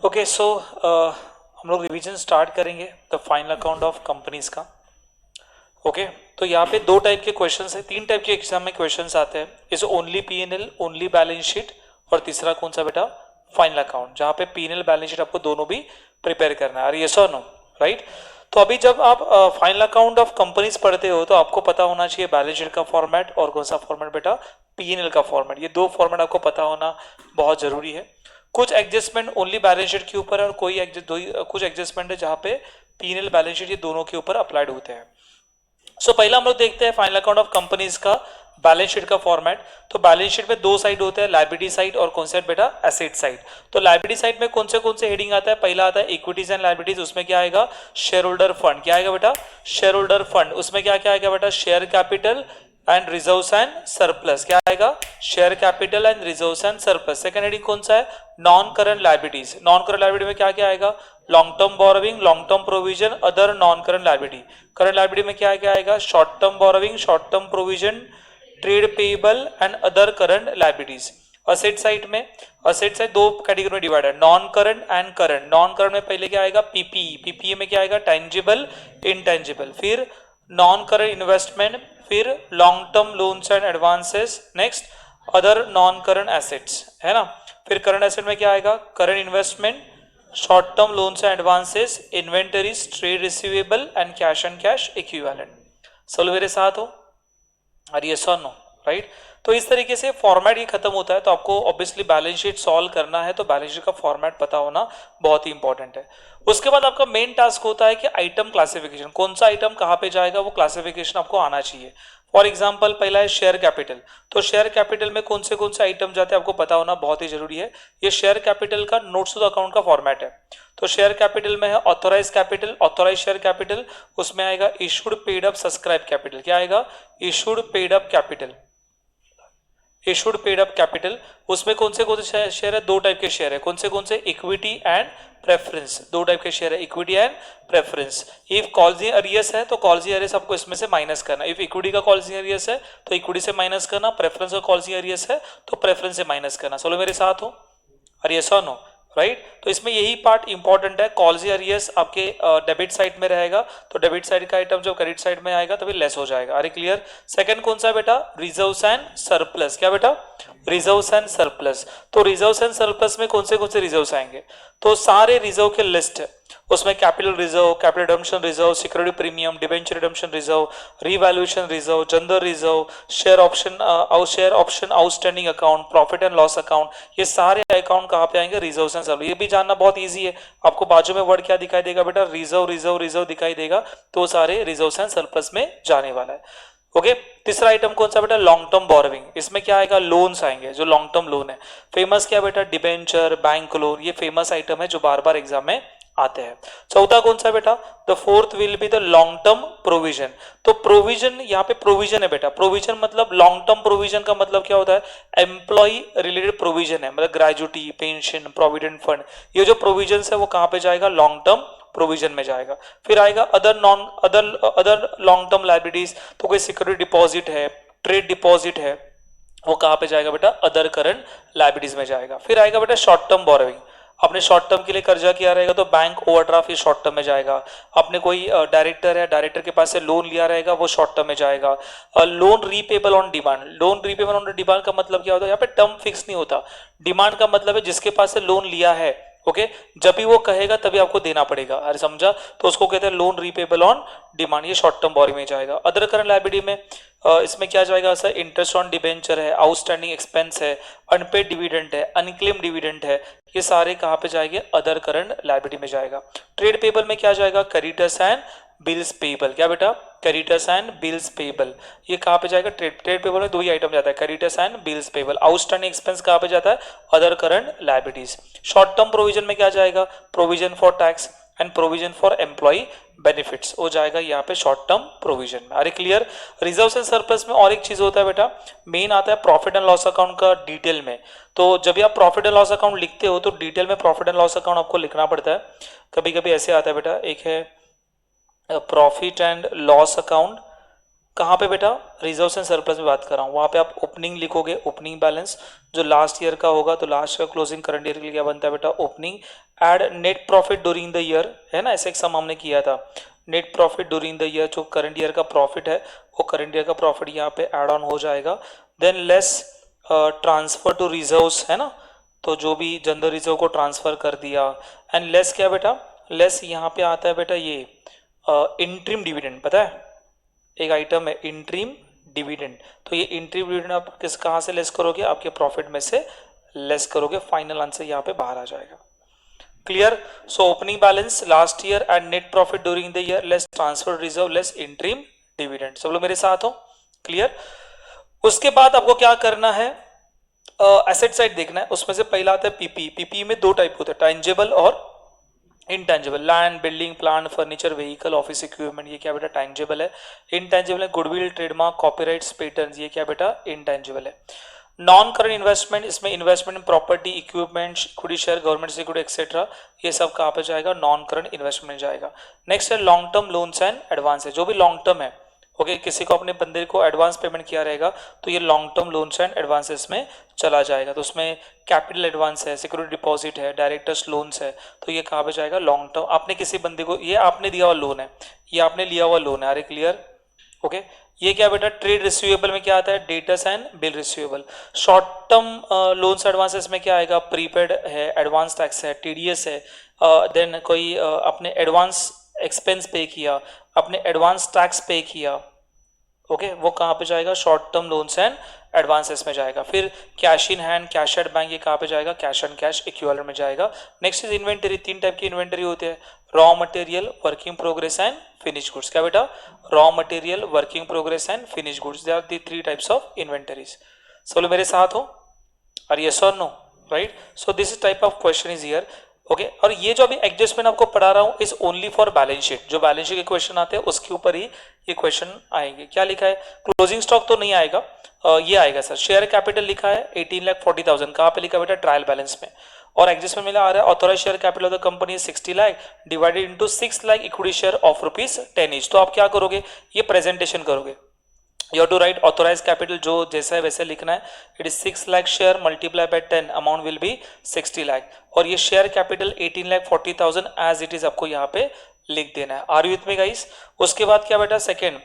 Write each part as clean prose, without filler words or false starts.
Okay so हम लोग revision start करेंगे the final account of companies का। ओके तो यहाँ पे दो टाइप के क्वेश्चंस है, तीन टाइप के एग्जाम में क्वेश्चंस आते हैं। इस only PNL, only balance sheet और तीसरा कौन सा बेटा, फाइनल अकाउंट, जहाँ पे पीएनएल बैलेंस शीट आपको दोनों भी प्रिपेयर करना है। यस और नो, राइट। तो अभी जब आप फाइनल अकाउंट ऑफ कंपनीज पढ़ते हो तो आपको पता होना चाहिए बैलेंस शीट का फॉर्मेट और कौन सा फॉर्मेट बेटा, पीएनएल का फॉर्मेट। ये दो फॉर्मेट आपको पता होना बहुत जरूरी है। कुछ एडजस्टमेंट ओनली बैलेंस शीट के ऊपर है और कुछ एडजस्टमेंट है जहाँ पे पीएनएल बैलेंस शीट ये दोनों के ऊपर अप्लाइड होते हैं। सो पहला हम लोग देखते हैं फाइनल अकाउंट ऑफ कंपनीज का बैलेंस शीट का फॉर्मेट। तो बैलेंस शीट में दो साइड होते हैं, लायबिलिटी साइड और कौन सा बेटा, एसेट साइड। तो लायबिलिटी साइड में कौन से हेडिंग आता है, पहला आता है इक्विटीज एंड लायबिलिटीज, उसमें क्या आएगा, शेयर होल्डर फंड। क्या आएगा बेटा, शेयर होल्डर फंड। उसमें क्या क्या आएगा बेटा, share capital and reserves and surplus. क्या आएगा, share capital and reserves and surplus. Second heading कौन सा है, non current liabilities. Non current liability में क्या क्या आएगा, long term borrowing, long term provision, other non current liability. Current liability में क्या क्या आएगा, short term borrowing, short term provision, trade payable and other current liabilities. Asset side में, asset side दो कैटेगरी में डिवाइड है, non current and current. Non current में पहले क्या आएगा, पीपीई। पीपीई में क्या आएगा, टेंजिबल, इनटेंजिबल। फिर नॉन करंट इन्वेस्टमेंट, फिर long term loans and advances, next other non current assets, है ना। फिर करंट एसेट में क्या आएगा, current investment, short term loans and advances, inventories, trade receivable and cash equivalent. सब मेरे साथ हो, और यस और नो, राइट। तो इस तरीके से फॉर्मेट ये खत्म होता है। तो आपको ऑब्वियसली बैलेंस शीट सॉल्व करना है तो बैलेंस शीट का फॉर्मेट पता होना बहुत ही इंपॉर्टेंट है। उसके बाद आपका मेन टास्क होता है कि आइटम क्लासिफिकेशन, कौन सा आइटम कहाँ पे जाएगा वो क्लासिफिकेशन आपको आना चाहिए। फॉर एग्जाम्पल पहला है शेयर कैपिटल। तो शेयर कैपिटल में कौन से आइटम जाते हैं आपको पता होना बहुत ही जरूरी है। ये शेयर कैपिटल का नोट्स टू द अकाउंट का फॉर्मेट है। तो शेयर कैपिटल में है authorise capital, authorise share capital, उसमें आएगा issued paid up subscribe capital. क्या आएगा, issued paid up capital, issued paid up capital. उसमें कौन से शेयर है, दो टाइप के शेयर है। कौन से इक्विटी एंड प्रेफरेंस, दो टाइप के शेयर है, इक्विटी एंड प्रेफरेंस। इफ कॉल्जी अरियस है तो कॉल्जी अरियस आपको इसमें से माइनस करना। इफ इक्विटी का कॉल्जी अरियस है तो इक्विटी से माइनस करना, प्रेफरेंस का कॉल्जी अरियस है तो प्रेफरेंस से माइनस करना। चलो मेरे साथ हो, अरियस और नो, राइट। तो इसमें यही पार्ट इंपॉर्टेंट है। कॉल्जी अरियस आपके डेबिट साइड में रहेगा तो डेबिट साइड का आइटम जब क्रेडिट साइड में आएगा तभी लेस हो जाएगा। अरे क्लियर। सेकंड कौन सा बेटा, रिजर्व्स एंड सरप्लस। क्या बेटा, रिजर्व्स एंड सरप्लस। तो रिजर्व्स एंड सरप्लस में कौन से रिजर्व्स आएंगे, तो सारे रिजर्व के लिस्ट है। उसमें capital reserve, capital redemption reserve, security premium, debenture redemption reserve, revaluation reserve, general reserve, share option outstanding account, profit and loss account, ये सारे अकाउंट कहाँ पे आएंगे, रिजर्व एंड सरप्लस। ये भी जानना बहुत इजी है। आपको बाजू में वर्ड क्या दिखाई देगा बेटा, रिजर्व रिजर्व रिजर्व दिखाई देगा, तो सारे रिजर्व एंड सरप्लस में जाने वाला है। ओके तीसरा आइटम कौन सा बेटा, लॉन्ग टर्म बोरोविंग। इसमें क्या आएगा, लोन्स आएंगे, जो लॉन्ग टर्म लोन है। फेमस क्या बेटा, डिबेंचर, बैंक लोन, ये फेमस आइटम है जो बार बार एग्जाम में आते हैं। चौथा कौन सा बेटा, the fourth will be the long term provision. तो प्रोविजन, यहाँ पे प्रोविजन है बेटा। प्रोविजन मतलब लॉन्ग टर्म प्रोविजन का मतलब क्या होता है, एम्प्लॉय रिलेटेड प्रोविजन है, मतलब ग्रेजुटी, पेंशन, प्रोविडेंट फंड, ये जो प्रोविजन है वो कहाँ पे जाएगा, लॉन्ग टर्म प्रोविजन में जाएगा। फिर आएगा अदर लॉन्ग टर्म लायबिलिटीज। तो कोई सिक्योरिटी डिपॉजिट है, ट्रेड डिपॉजिट है, वो कहाँ पे जाएगा बेटा, अदर करंट लायबिलिटीज में जाएगा। फिर आएगा बेटा शॉर्ट टर्म बोरोविंग। आपने शॉर्ट टर्म के लिए कर्जा किया रहेगा तो बैंक ओवरड्राफ्ट, ये शॉर्ट टर्म में जाएगा। आपने कोई डायरेक्टर है, डायरेक्टर के पास से लोन लिया रहेगा, वो शॉर्ट टर्म में जाएगा। Loan repayable on demand. Loan repayable on demand का मतलब क्या होता है, यहाँ पे टर्म फिक्स नहीं होता। डिमांड का मतलब है जिसके पास से लोन लिया है, ओके जब भी वो कहेगा तभी आपको देना पड़ेगा। अरे समझा, तो उसको कहते हैं लोन रीपेबल ऑन डिमांड, ये शॉर्ट टर्म बोरोइंग में जाएगा। अदर करंट लायबिलिटी में इसमें क्या जाएगा सर, इंटरेस्ट ऑन डिबेंचर है, आउटस्टैंडिंग एक्सपेंस है, अनपेड डिविडेंड है, अनक्लेम डिविडेंड है, ये सारे कहाँ पे जाएंगे, अदर करंट लायबिलिटी में जाएगा। ट्रेड पेबल में क्या जाएगा, क्रेडिटर्स एंड बिल्स पेबल। क्या बेटा, क्रेडिटर्स एंड बिल्स पेबल, ये कहाँ पे जाएगा, ट्रेड पेबल में दो ही आइटम जाता है, creditors and bills payable. Outstanding expense कहाँ पे जाता है, other current liabilities. Short term provision में क्या जाएगा, provision for tax and provision for employee benefits, वो जाएगा यहाँ पे शॉर्ट टर्म प्रोविजन में। अरे क्लियर। रिजर्व्स एंड सरप्लस में और एक चीज होता है बेटा, मेन आता है प्रॉफिट एंड लॉस अकाउंट का डिटेल में। तो जब भी आप प्रॉफिट एंड लॉस अकाउंट लिखते हो तो डिटेल में प्रॉफिट एंड लॉस अकाउंट आपको लिखना पड़ता है। कभी कभी ऐसे आता है बेटा, एक है प्रॉफिट एंड लॉस अकाउंट कहाँ पे बेटा, रिजर्व्स एंड सरप्लस में बात कर रहा हूँ, वहाँ पे आप ओपनिंग लिखोगे, ओपनिंग बैलेंस जो लास्ट ईयर का होगा, तो लास्ट का क्लोजिंग करंट ईयर के लिए क्या बनता है बेटा, opening, add net profit during the year, है ना, ऐसे एक सम हमने किया था, net profit during the year, जो करंट ईयर का प्रॉफिट है वो करंट ईयर का प्रॉफिट यहाँ पे एड ऑन हो जाएगा, then less transfer to reserves, है ना, तो जो भी जनरल रिजर्व को ट्रांसफर कर दिया, एंड लेस क्या बेटा, लेस यहाँ पे आता है बेटा ये इंट्रीम डिविडेंड, पता है एक आइटम है इंट्रीम डिविडेंड, तो ये इंट्रीम डिविडेंड आप किस कहाँ से लेस करोगे, आपके प्रॉफिट में से लेस करोगे, फाइनल आंसर यहाँ पे बाहर आ जाएगा। Clear? So opening balance last year and net profit during the year less transfer reserve less interim dividend. सब लोग मेरे साथ हो? क्लियर? उसके बाद आपको क्या करना है, एसेट साइड देखना है, उसमें से पहला आता है पीपी। पीपी में दो टाइप होते हैं, टैंजिबल और intangible, land, building, plant, furniture, vehicle, office equipment, ये क्या बेटा टैंजिबल है। इंटेंजिबल है गुडविल, ट्रेडमार्क, कॉपीराइट्स, पेटेंट्स, ये क्या बेटा इंटेंजिबल है। नॉन करंट इन्वेस्टमेंट, इसमें investment in property, equipment, equity share, government security etcetera, ये सब कहाँ पे जाएगा, नॉन करंट इन्वेस्टमेंट में जाएगा। नेक्स्ट है long term loans and advance है, जो भी लॉन्ग टर्म है, ओके किसी को अपने बंदे को एडवांस पेमेंट किया रहेगा तो ये long term loans and advances में चला जाएगा, तो उसमें कैपिटल एडवांस है, सिक्योरिटी डिपॉजिट है, डायरेक्टर्स लोन्स है, तो ये कहाँ पे जाएगा, लॉन्ग टर्म। आपने किसी बंदे को, ये आपने दिया हुआ लोन है, ये आपने लिया हुआ लोन है, अरे क्लियर, ओके। ये क्या बेटा ट्रेड रिसीवेबल में क्या आता है, debtors and bill receivable. Short term loans advances में क्या आएगा, प्रीपेड है, एडवांस टैक्स है, टीडीएस है, देन कोई अपने एडवांस एक्सपेंस पे किया, अपने एडवांस टैक्स पे किया, ओके वो कहाँ पे जाएगा, short term loans and advances में जाएगा। फिर cash in hand, cash at bank, ये कहाँ पे जाएगा, कैश एंड कैश इक्विवेलेंट में जाएगा। नेक्स्ट इज इन्वेंटरी, तीन टाइप की इन्वेंटरी होते हैं, raw material, working progress and finish goods. क्या बेटा, raw material, working progress and finish goods, they are the three types of inventories. सब लोग मेरे साथ हो, आर यस और no, right. So this type of question is here, okay. और ये जो अभी एडजस्टमेंट आपको पढ़ा रहा हूँ is only for balance sheet, जो बैलेंस शीट के क्वेश्चन आते हैं उसके ऊपर ही ये क्वेश्चन आएंगे। क्या लिखा है, क्लोजिंग स्टॉक तो नहीं आएगा, ये आएगा सर। शेयर कैपिटल लिखा है 18,40,000, कहाँ पे लिखा बेटा, ट्रायल बैलेंस में। और एडजस्टमेंट में आ रहा है authorise share capital of the company 60 lakh divided into 6 lakh equity share of ₹10 each. तो आप क्या करोगे, ये प्रेजेंटेशन करोगे, you have to write authorized capital जो जैसा है वैसे लिखना है, it is 6 lakh share multiply by 10 amount will be 60 lakh, और ये share capital 18,40,000 as it is आपको यहाँ पे लिख देना है। Are you with me guys? उसके बाद क्या बेटा, सेकंड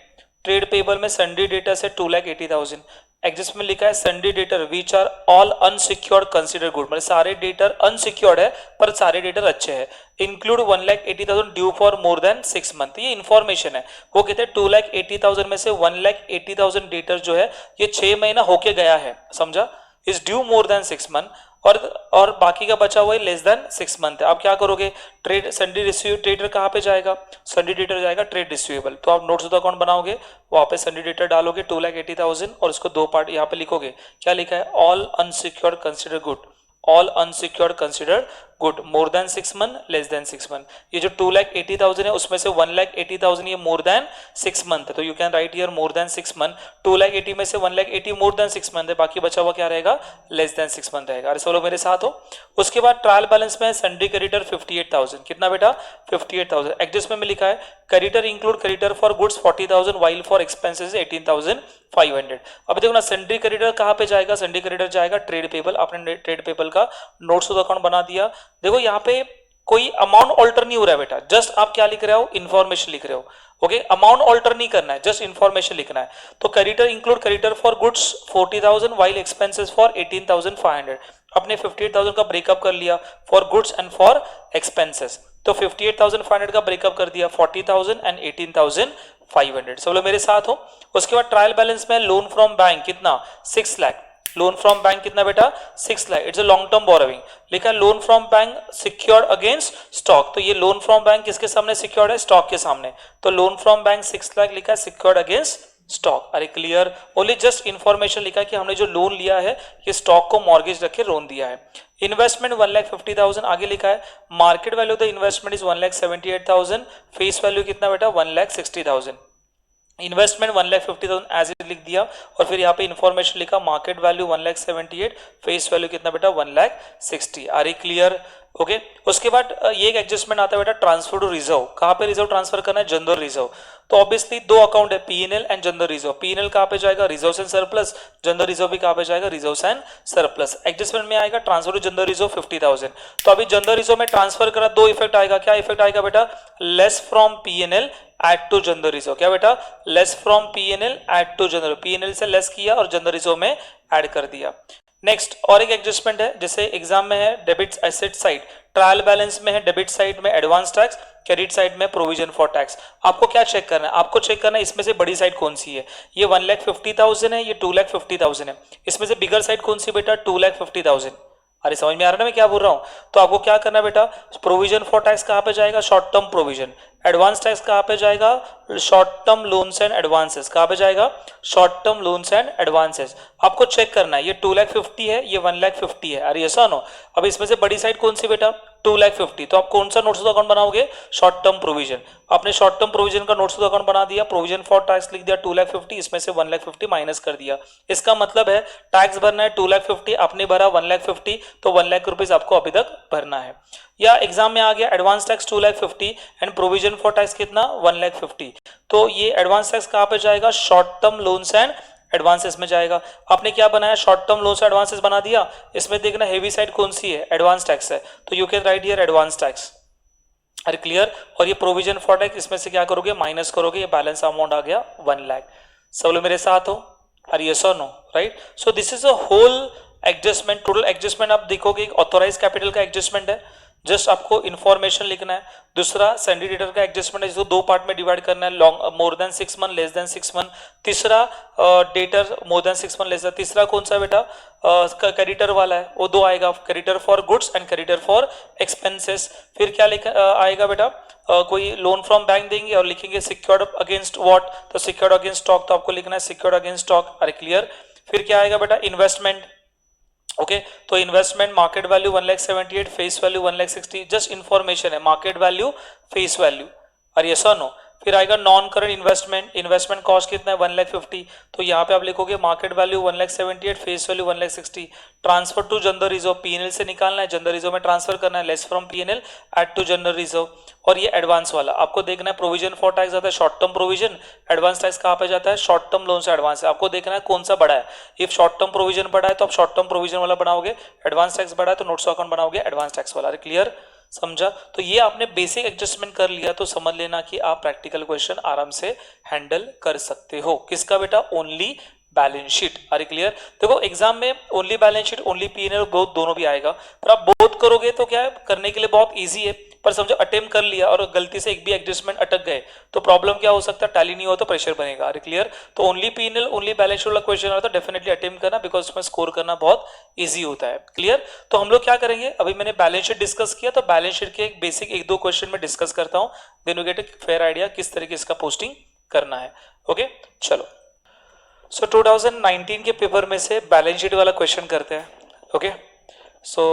ट्रेड पेबल में सन्डी डेटर से 2,80,000, एग्जिस्ट में लिखा है sundry debtor which are all unsecured consider good, मतलब सारे डेटर अनसिक्योर्ड है पर सारे डेटर अच्छे हैं। Include 1,80,000 due for more than 6 month, ये इन्फॉर्मेशन है। वो कहते हैं 2,80,000 में से 1,80,000 डेटर जो है ये 6 महीना होके गया है, समझा, is due more than 6 month, और बाकी का बचा हुआ है लेस देन 6 मंथ है। आप क्या करोगे, ट्रेड सन्डी रिसीव ट्रेडर कहाँ पे जाएगा, सन्डी डेटर जाएगा ट्रेड रिसीवेबल, तो आप नोट्स ऑफ अकाउंट बनाओगे, वहाँ पे सन्डी डेटर डालोगे 2,80,000 और उसको दो पार्ट यहाँ पे लिखोगे, क्या लिखा है, all unsecured consider good, all unsecured consider good more than 6 month less than 6 month. ये जो 2,80,000 है उसमें से 1,80,000 ये मोर देन 6 मंथ है, तो you can write here more than 6 month. 2,80,000 में से 1,80,000 मोर देन 6 मंथ है, बाकी बचा हुआ क्या रहेगा, लेस देन 6 मंथ रहेगा। अरे सब लोग मेरे साथ हो? उसके बाद ट्रायल बैलेंस में सन्डी क्रेडिटर 58,000, कितना बेटा, 58,000। एडजस्टमेंट में लिखा है creditor include creditor for goods 40,000 while for expenses 18,500। अब देखो ना सन्डी क्रेडिटर कहाँ पे जाएगा, सन्डी क्रेडिटर जाएगा ट्रेड पेबल, आपने ट्रेड पेबल का नोट्स ऑफ अकाउंट बना दिया। देखो यहाँ पे कोई अमाउंट ऑल्टर नहीं हो रहा है बेटा, जस्ट आप क्या लिख रहे हो, इन्फॉर्मेशन लिख रहे हो, ओके। अमाउंट ऑल्टर नहीं करना है, जस्ट इन्फॉर्मेशन लिखना है। तो creditor include creditor for goods 40,000 while expenses for 18,500, अपने 58,000 का ब्रेकअप कर लिया for goods and for expenses, तो 58,500 का ब्रेकअप कर दिया, 40,000 एंड 18,500। सब लोग मेरे साथ हो? उसके बाद ट्रायल बैलेंस में लोन फ्रॉम बैंक कितना, 6 लाख, लोन फ्रॉम बैंक कितना बेटा, 6 lakh, it's a long term borrowing. लिखा है loan from bank secured against stock, तो ये लोन फ्रॉम बैंक किसके सामने सिक्योर्ड है, स्टॉक के सामने, तो लोन फ्रॉम बैंक 6 लाख लिखा है सिक्योर्ड अगेंस्ट स्टॉक। अरे क्लियर, ओनली जस्ट इंफॉर्मेशन लिखा है कि हमने जो लोन लिया है ये स्टॉक को मॉर्गेज रख के लोन दिया है। इन्वेस्टमेंट 1,50,000, आगे लिखा है market value the investment is 1,78,000, face value कितना बेटा, 1,60,000। इन्वेस्टमेंट 1,50,000 एज इट लिख दिया, और फिर यहाँ पे इन्फॉर्मेशन लिखा मार्केट वैल्यू 1,78,000, फेस वैल्यू कितना बेटा, 1,60,000। R E clear? ओके उसके बाद ये एक एडजस्टमेंट आता है बेटा ट्रांसफर टू रिजर्व। कहाँ पे रिजर्व ट्रांसफर करना है? General reserve. तो ऑब्वियसली दो अकाउंट है, PNL and general reserve. PNL कहाँ पे जाएगा? Reserve and surplus. General reserve भी कहाँ पे जाएगा? Reserve and surplus. एडजस्टमेंट में आएगा ट्रांसफर टू जनरल रिजर्व 50,000। तो अभी जनरल रिजर्व में ट्रांसफर करा, दो इफेक्ट आएगा। क्या इफेक्ट आएगा बेटा? Less from PNL add to general reserve. क्या बेटा? Less from PNL add to general. PNL से लेस किया और जनरल रिजर्व में ऐड कर दिया। नेक्स्ट और एक एडजस्टमेंट है, जैसे एग्जाम में है debit asset side, trial balance में है डेबिट साइड में एडवांस टैक्स, क्रेडिट साइड में प्रोविजन फॉर टैक्स। आपको क्या चेक करना है? आपको चेक करना है इसमें से बड़ी साइड कौन सी है। ये 1,50,000 है, ये 2,50,000 है। इसमें से बिगर साइड कौन सी बेटा? 2,50,000। अरे समझ में आ रहा है ना मैं क्या बोल रहा हूं? तो आपको क्या करना है बेटा? प्रोविजन फॉर टैक्स कहां पे जाएगा? Short term provision. Advance tax कहां पे जाएगा? Short term loans and advances. कहां पे जाएगा? Short term loans and advances. आपको चेक करना है, ये 2,50,000 है, ये 1,50,000 है। अरे ऐसा नो, अब इसमें से बड़ी साइड कौन सी बेटा? 2,50,000। तो आप कौन सा नोट्स अकाउंट बनाओगे? Short term provision. आपने शॉर्ट टर्म प्रोविजन का नोट्स अकाउंट बना दिया, प्रोविजन फॉर टैक्स लिख दिया 2,50,000, इसमें से 1,50,000 माइनस कर दिया। इसका मतलब है टैक्स भरना है 2,50,000, आपने भरा 1,50,000, तो 1,00,000 रुपीज आपको अभी तक भरना है। या एग्जाम में आ गया advance tax 2,50,000 and provision for tax कितना? 1,50,000। तो ये एडवांस टैक्स कहां पे जाएगा? Short term loans and advances में जाएगा। आपने क्या बनाया? शॉर्ट टर्म लोन्स एडवांसेस बना दिया। इसमें देखना हेवी साइड कौन सी है? एडवांस टैक्स है, तो you can write here advance tax. अरे क्लियर? और ये प्रोविजन फॉर टैक्स, इसमें से क्या करोगे? माइनस करोगे, ये बैलेंस अमाउंट आ गया 1,00,000। सब लोग मेरे साथ हो? अरे यस और no? Right. So this is a whole adjustment. Total adjustment आप देखोगे एक ऑथोराइज कैपिटल का एडजस्टमेंट है, जस्ट आपको इन्फॉर्मेशन लिखना है। दूसरा सैंडी डेटर का एडजस्टमेंट है, जिसको दो पार्ट में डिवाइड करना है, long more than 6 month, less than 6 month. तीसरा debtor more than 6 month, less than. तीसरा कौन सा बेटा? क्रेडिटर वाला है, वो दो आएगा, creditor for goods and creditor for expenses. फिर क्या आएगा बेटा? कोई लोन फ्रॉम बैंक देंगे और लिखेंगे सिक्योर्ड अगेंस्ट व्हाट, तो सिक्योर्ड अगेंस्ट स्टॉक, तो आपको लिखना है सिक्योर्ड अगेंस्ट स्टॉक। अरे क्लियर? फिर क्या आएगा बेटा? इन्वेस्टमेंट। ओके तो investment market value 1,78,000, face value 1,60,000, just information है, मार्केट वैल्यू, फेस वैल्यू। और ये नो। फिर आएगा non current investment, investment cost कितना है? 1,50,000। तो यहाँ पे आप लिखोगे market value 1,78,000, face value 1,60,000। Transfer to general reserve, PNL से निकालना है, जनरल रिजर्व में ट्रांसफर करना है, less from PNL add to general reserve. और ये एडवांस वाला आपको देखना है, प्रोविजन फॉर टैक्स आता है short term provision, advance tax कहाँ पे जाता है? शॉर्ट टर्म लोन से एडवांस। आपको देखना है कौन सा बड़ा है। इफ शॉर्ट टर्म प्रोविजन बड़ा है तो आप शॉर्ट टर्म प्रोविजन वाला बनाओगे, एडवांस टैक्स बड़ा है तो नोट्स अकाउंट बनाओगे एडवांस टैक्स वाला। क्लियर? समझा? तो ये आपने बेसिक एडजस्टमेंट कर लिया तो समझ लेना कि आप प्रैक्टिकल क्वेश्चन आराम से हैंडल कर सकते हो। किसका बेटा? Only balance sheet. अरे क्लियर? देखो एग्जाम में only balance sheet, only PNL, both दोनों भी आएगा, पर आप बोथ करोगे तो क्या है, करने के लिए बहुत इजी है। पर समझो अटेम्प्ट कर लिया और गलती से एक भी एडजस्टमेंट अटक गए तो प्रॉब्लम क्या हो सकता है? टैली नहीं हो तो प्रेशर बनेगा। अरे क्लियर? तो only PNL, only balance sheet वाला क्वेश्चन आता है, डेफिनेटली अटेम्प्ट करना, बिकॉज उसमें स्कोर करना बहुत ईजी होता है। क्लियर? तो हम लोग क्या करेंगे, अभी मैंने बैलेंस शीट डिस्कस किया, तो बैलेंस शीट के एक बेसिक एक दो क्वेश्चन में डिस्कस करता हूं, then you get a fair idea किस तरीके इसका पोस्टिंग करना है। ओके चलो, सो 2019 के पेपर में से बैलेंस शीट वाला क्वेश्चन करते हैं। ओके सो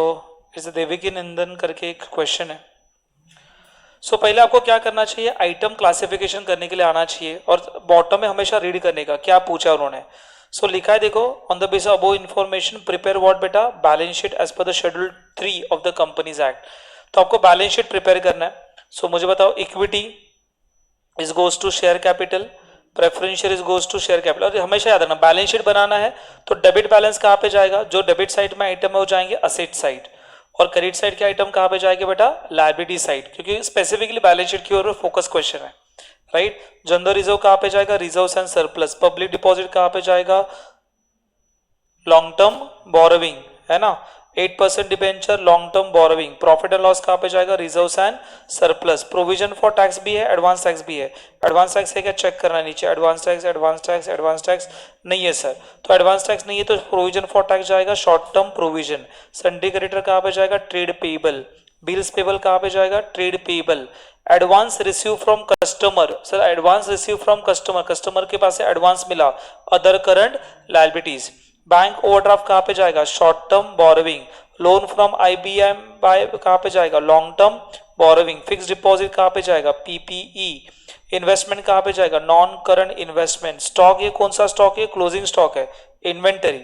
इस देविकी नंदन करके एक क्वेश्चन है। सो पहले आपको क्या करना चाहिए, आइटम क्लासिफिकेशन करने के लिए आना चाहिए, और बॉटम में हमेशा रीड करने का क्या पूछा उन्होंने। सो लिखा है देखो, on the basis of above information prepare what बेटा? Balance sheet as per the schedule 3 of the companies act. तो आपको बैलेंस शीट प्रिपेयर करना है। सो मुझे बताओ, equity is goes to share capital, preferential is goes to share capital. और हमेशा याद रखना, बैलेंस शीट बनाना है तो डेबिट बैलेंस कहाँ पे जाएगा? जो डेबिट साइड में आइटम है वो जाएंगे असेट साइड, और क्रेडिट साइड के आइटम कहाँ पे जाएंगे बेटा? लायबिलिटी साइड, क्योंकि स्पेसिफिकली बैलेंस शीट की ओर फोकस क्वेश्चन है। राइट? जनरल रिजर्व कहाँ पे जाएगा? Reserve and surplus. Public deposit कहाँ पे जाएगा? लॉन्ग टर्म बोरोविंग, है ना, 8% debenture, long term borrowing. Profit and loss कहाँ पे जाएगा? Reserves and surplus. Provision for tax भी है, एडवांस टैक्स भी है। एडवांस टैक्स है क्या? चेक करना नीचे, advance tax, advance tax, advance tax नहीं है सर, तो एडवांस टैक्स नहीं है तो प्रोविजन फॉर टैक्स जाएगा शॉर्ट टर्म प्रोविजन। सन्डी क्रेडिटर कहाँ पे जाएगा? Trade payable. बिल्स पेबल कहाँ पे जाएगा? Trade payable. Advance receive from customer, sir advance receive from customer, customer के पास से एडवांस मिला, other current liabilities. Bank overdraft कहाँ पे जाएगा? Short term borrowing. Loan from IBM by कहाँ पे जाएगा? Long term borrowing. Fix deposit कहाँ पे जाएगा? पीपीई। इन्वेस्टमेंट कहाँ पे जाएगा? Non current investment. स्टॉक ये कौन सा स्टॉक है? क्लोजिंग स्टॉक है, इन्वेंटरी।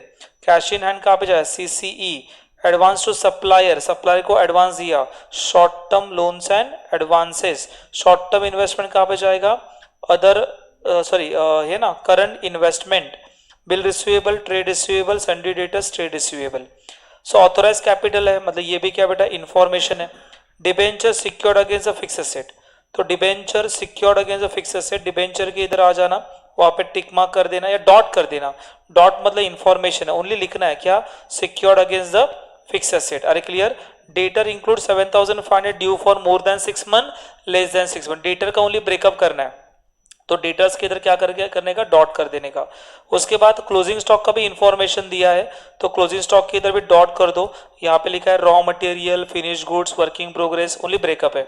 कैश इन हैंड कहाँ पे जाएगा? CCE. Advance to supplier, supplier को एडवांस दिया, short term loans and advances, short term investment कहाँ पे जाएगा, अदर है ना, current investment, bill receivable, trade receivable, sundry debtors, trade receivable. So authorise capital है, मतलब ये भी क्या बेटा, इंफॉर्मेशन है। Debenture secured against a fix asset, तो debenture secured against a fix asset, debenture के इधर आ जाना, वहां पे टिक मार्क कर देना या डॉट कर देना, डॉट मतलब इंफॉर्मेशन है, ओनली लिखना है क्या, secured against the fix asset. अरे clear. Debtor include 7,500 due for more than 6 month, less than 6 month, debtor का ओनली ब्रेकअप करना है, तो डेटर्स के इधर क्या करने का, डॉट कर देने का। उसके बाद क्लोजिंग स्टॉक का भी इंफॉर्मेशन दिया है, तो क्लोजिंग स्टॉक के इधर भी डॉट कर दो। यहाँ पे लिखा है raw material, finish goods, working progress, only breakup है।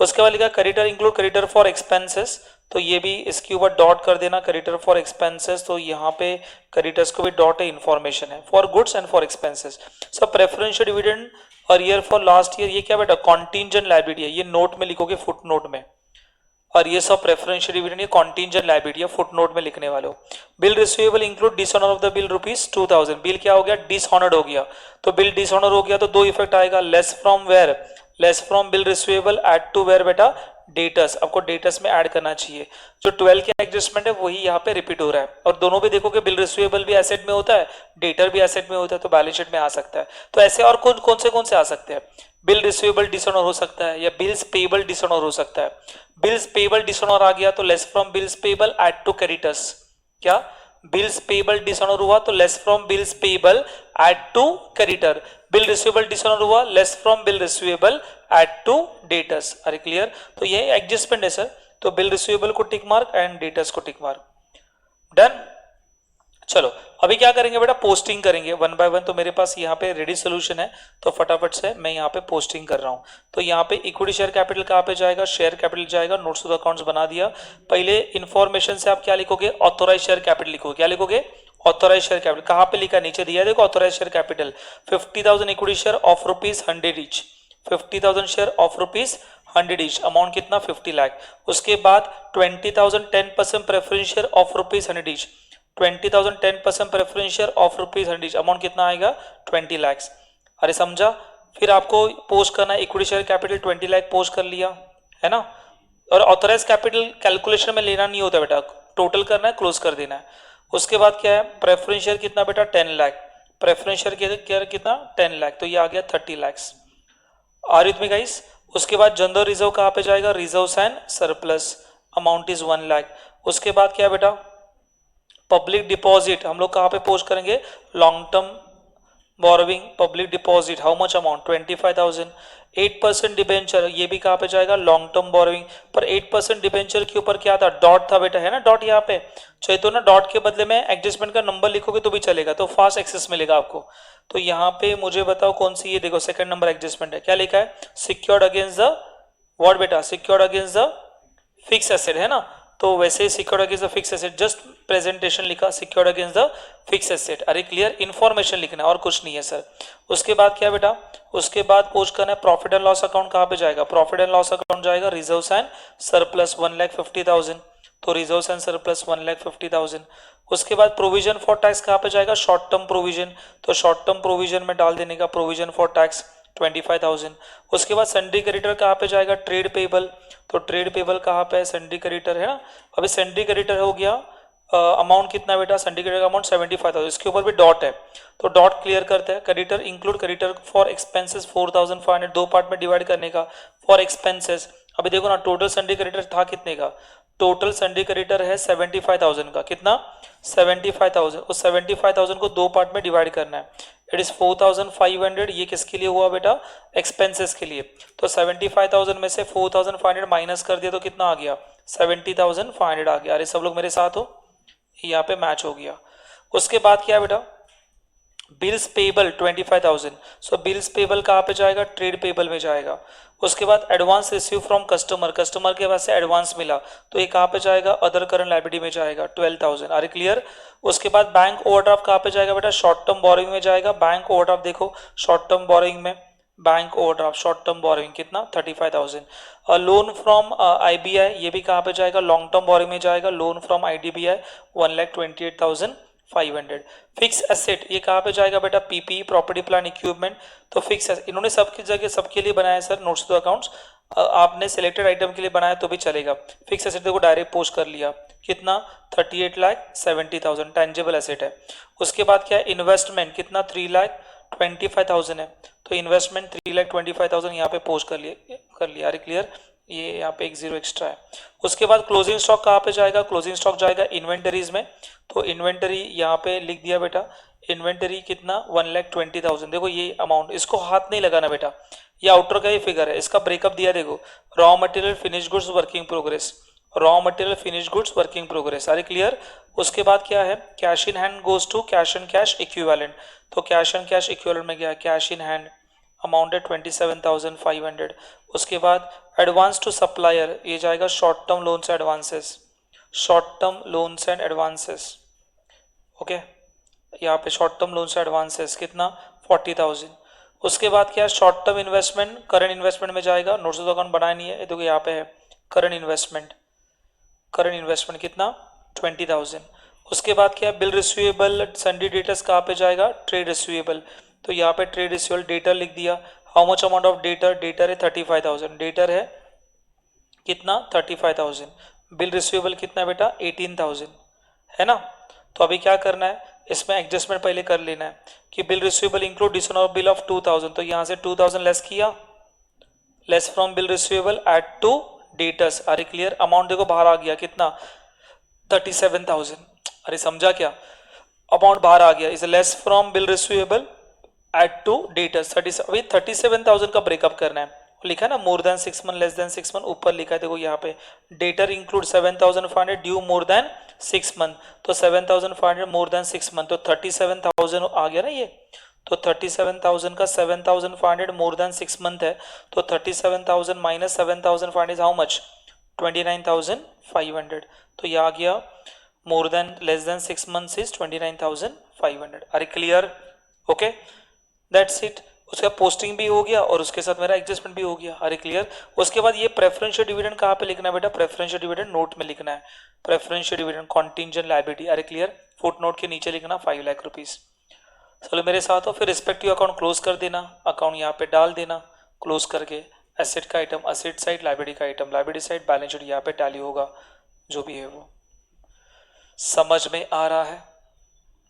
उसके बाद लिखा creditor include creditor for expenses, तो ये भी इसके ऊपर डॉट कर देना, क्रेडिटर फॉर एक्सपेंसेस, तो यहाँ पे क्रेडिटर्स को भी डॉट है, इंफॉर्मेशन है for goods and for expenses. सब प्रेफरेंशियल डिविडेंड और ईयर फॉर लास्ट ईयर, ये क्या बेटा, कॉन्टिंजेंट लायबिलिटी है, ये नोट में लिखोगे, फुट नोट में। और ये सब प्रेफरेंशियल डिविडेंड, ये कॉन्टिंजेंट लायबिलिटी है, फुट नोट में लिखने वाले हो। Bill receivable include dishonour of the bill ₹2,000, bill क्या हो गया, डिसऑनर्ड हो गया, तो बिल डिसऑनर हो गया तो दो इफेक्ट आएगा, less from where, less from bill receivable, add to where बेटा, डेटर्स, आपको डेटर्स में ऐड करना चाहिए। जो 12 के एडजस्टमेंट है वही यहाँ पे रिपीट हो रहा है, और दोनों भी देखोगे बिल रिसीवेबल भी एसेट में होता है, डेटर भी एसेट में होता है, तो बैलेंस शीट में आ सकता है। तो ऐसे और कौन से आ सकते हैं, बिल रिसीवेबल डिसऑनर हो सकता है, या बिल्स पेबल डिसऑनर हो सकता है। बिल्स पेबल डिसऑनर आ गया तो less from bills payable, add to creditors, क्या, बिल्स पेबल डिसऑनर हुआ तो less from bills payable, add to creditor. Bill receivable dishonour हुआ, less from bill receivable, add to debtors. अरे क्लियर। तो ये एडजस्टमेंट है सर, तो बिल रिसीवेबल को टिक मार्क एंड डेटर्स को टिक मार्क, डन। चलो अभी क्या करेंगे बेटा, पोस्टिंग करेंगे 1 बाय 1। तो मेरे पास यहाँ पे रेडी सोल्यूशन है, तो फटाफट से मैं यहाँ पे पोस्टिंग कर रहा हूँ। तो यहाँ पे इक्विटी शेयर कैपिटल कहाँ पे जाएगा, शेयर कैपिटल जाएगा, नोट्स टू द अकाउंट्स बना दिया। पहले इन्फॉर्मेशन से आप क्या लिखोगे, ऑथोराइज शेयर कैपिटल लिखोगे, क्या लिखोगे, ऑथोराइज शेयर कैपिटल। कहाँ पे लिखा, नीचे दिया है देखो, authorise share capital 50,000 equity share of ₹100 each, 50,000 share of ₹100 each, amount कितना, 50 लाख। उसके बाद 20,000 10% preference share of ₹100 each, 20,000 10% preference share of ₹100 each, amount कितना आएगा, 20 लाख। अरे समझा। फिर आपको पोस्ट करना है equity share capital 20 lakh post कर लिया है ना। और ऑथराइज कैपिटल कैलकुलेशन में लेना नहीं होता बेटा, टोटल करना है, क्लोज कर देना है। उसके बाद क्या है, प्रेफरेंस शेयर कितना बेटा, 10 लाख, प्रेफरेंस शेयर कितना, 10 लाख, तो ये आ गया 30 lakh. Are with me guys. उसके बाद जनरल रिजर्व कहाँ पे जाएगा, reserves and surplus, amount is 1 lakh. उसके बाद क्या है बेटा, पब्लिक डिपॉजिट हम लोग कहाँ पे पोस्ट करेंगे, long term borrowing, public deposit, how much amount, 25,000। 8% debenture, ये भी कहाँ पे जाएगा, लॉन्ग टर्म बोरोविंग। पर 8% डिबेंचर के ऊपर क्या था, डॉट था बेटा, है ना, डॉट यहाँ पे चाहिए, तो ना डॉट के बदले में एडजस्टमेंट का नंबर लिखोगे तो भी चलेगा, तो फास्ट एक्सेस मिलेगा आपको। तो यहाँ पे मुझे बताओ कौन सी, ये देखो सेकंड नंबर एडजस्टमेंट है, क्या लिखा है, सिक्योर्ड अगेंस्ट द व्हाट बेटा, secured against the fix asset, है ना। तो वैसे ही secured against the fix asset, just presentation लिखा, secured against the fix asset. अरे क्लियर, इन्फॉर्मेशन लिखना है और कुछ नहीं है सर। उसके बाद क्या बेटा, उसके बाद पोस्ट करना है प्रॉफिट एंड लॉस अकाउंट, कहाँ पे जाएगा, प्रॉफिट एंड लॉस अकाउंट जाएगा रिजर्व्स एंड सरप्लस 1,50,000, तो रिजर्व्स एंड सरप्लस 1,50,000। उसके बाद प्रोविजन फॉर टैक्स कहाँ पे जाएगा, शॉर्ट टर्म प्रोविजन, तो शॉर्ट टर्म प्रोविजन में डाल देने का, प्रोविजन फॉर टैक्स 25,000। उसके बाद सन्ड्री क्रेडिटर कहाँ पे जाएगा, ट्रेड पेबल, तो ट्रेड पेबल कहाँ पे है, सन्ड्री क्रेडिटर है ना। अभी सन्ड्री क्रेडिटर हो गया, अमाउंट कितना बेटा, सन्ड्री क्रेडिटर का अमाउंट 75,000, इसके ऊपर भी डॉट है, तो डॉट क्लियर करते हैं। Creditor include creditor for expenses 4,500, दो पार्ट में डिवाइड करने का, फॉर एक्सपेंसेस। अभी देखो ना, टोटल सन्ड्री क्रेडिटर था कितने का, टोटल सन्ड्री क्रेडिटर है 75,000 का, कितना, 75,000। उस 75,000 को दो पार्ट में डिवाइड करना है, इट इज 4,500, ये किसके लिए हुआ बेटा, एक्सपेंसेस के लिए। तो 75,000 में से 4,500 माइनस कर दिया तो कितना आ गया, 70,500 आ गया। अरे सब लोग मेरे साथ हो, यहाँ पे मैच हो गया। उसके बाद क्या है बेटा, बिल्स पेबल 25,000, सो बिल्स पेबल कहाँ पे जाएगा, ट्रेड पेबल में जाएगा। उसके बाद advance receive from customer, customer के पास से एडवांस मिला, तो ये कहाँ पे जाएगा, अदर करंट लायबिलिटी में जाएगा, 12,000। अरे क्लियर। उसके बाद बैंक ओवरड्राफ्ट कहाँ पे जाएगा बेटा, शॉर्ट टर्म बोरोइंग में जाएगा। बैंक ओवरड्राफ्ट देखो, शॉर्ट टर्म बोरोइंग में bank overdraft short term borrowing कितना, 35,000। लोन फ्रॉम IBI, ये भी कहाँ पे जाएगा, लॉन्ग टर्म बोरोइंग में जाएगा, loan from IDBI 1,28,000 500। Fix asset ये कहाँ पे जाएगा बेटा, पीपी प्रॉपर्टी प्लान इक्विपमेंट। तो फिक्स इन्होंने सबकी जगह सबके लिए बनाया सर नोट्स टू अकाउंट्स, आपने सिलेक्टेड आइटम के लिए बनाया तो भी चलेगा। फिक्स एसेट देखो डायरेक्ट पोस्ट कर लिया, कितना 38,70,000 टेंजिबल एसेट है। उसके बाद क्या है, इन्वेस्टमेंट कितना 3,25,000 है, तो इन्वेस्टमेंट 3,25,000 यहाँ पे पोस्ट कर लिया। अरे क्लियर, ये यहाँ पे एक जीरो एक्स्ट्रा है। उसके बाद क्लोजिंग स्टॉक कहाँ पे जाएगा, क्लोजिंग स्टॉक जाएगा इन्वेंटरीज में, तो इन्वेंटरी यहाँ पे लिख दिया बेटा, इन्वेंटरी कितना 1,20,000। देखो ये अमाउंट, इसको हाथ नहीं लगाना बेटा, ये आउटर का ही फिगर है, इसका ब्रेकअप दिया देखो, raw material finish goods working progress, raw material finish goods working progress. अरे क्लियर। उसके बाद क्या है, cash in hand goes to cash and cash equivalent, तो कैश एंड कैश इक्विवेलेंट में गया कैश इन हैंड अमाउंट है 27,500। उसके बाद एडवांस टू सप्लायर, ये जाएगा short term loans advances, short term loans and advances. Okay, यहाँ पे शॉर्ट टर्म लोन्स एडवांसेस कितना 40,000। उसके बाद क्या है, short term investment current investment में जाएगा, नोट्स ऑफ अकाउंट बनाया नहीं है, ये देखो यहाँ पे है करंट इन्वेस्टमेंट, करंट इन्वेस्टमेंट कितना 20,000। उसके बाद क्या है, बिल रिसीवेबल सन्डी डेटर्स कहाँ पे जाएगा, ट्रेड रिसीवेबल, तो यहाँ पे ट्रेड रिसीवेबल डेटर लिख दिया। How much amount of debtor, debtor है 35,000, डेटर है कितना 35,000। बिल रिसीवेबल कितना बेटा 18,000 है ना। तो अभी क्या करना है, इसमें एडजस्टमेंट पहले कर लेना है कि bill receivable include dishonour bill of 2,000, तो यहाँ से 2,000 लेस किया, less from bill receivable add to debtors. अरे क्लियर, अमाउंट देखो बाहर आ गया कितना 37,000। अरे समझा क्या, अमाउंट बाहर आ गया, is less from bill receivable add to debtors 30। अभी 37,000 का ब्रेकअप करना है, लिखा है ना मोर than 6 month less than 6 month, ऊपर लिखा है देखो यहाँ पे डेटर इंक्लूड 7,500 ड्यू मोर देन 6 मंथ, तो 7,500 मोर देन 6 मंथ, तो 37,000 आ गया ना ये, तो 37,000 का 7,500 मोर देन 6 मंथ है, तो 37,000 माइनस 7,500 इज हाउ मच 29,500, तो ये आ गया more than less than 6 months is 29,500। अरे क्लियर, ओके दैट्स इट। उसका पोस्टिंग भी हो गया और उसके साथ मेरा एडजस्टमेंट भी हो गया। अरे क्लियर। उसके बाद ये प्रेफरेंशियल डिविडेंड कहाँ पे लिखना है बेटा, प्रेफरेंशियल डिविडेंड नोट में लिखना है, प्रेफरेंशियल डिविडेंड कॉन्टिंजेंट लायबिलिटी। अरे क्लियर, फुट नोट के नीचे लिखना 5 लाख रुपीज। चलो मेरे साथ हो, फिर रिस्पेक्टिव अकाउंट क्लोज कर देना, अकाउंट यहाँ पे डाल देना, क्लोज करके एसेट का आइटम एसेट साइड, लायबिलिटी का item liability side, balance sheet यहाँ पे टैली होगा, जो भी है वो। समझ में आ रहा है?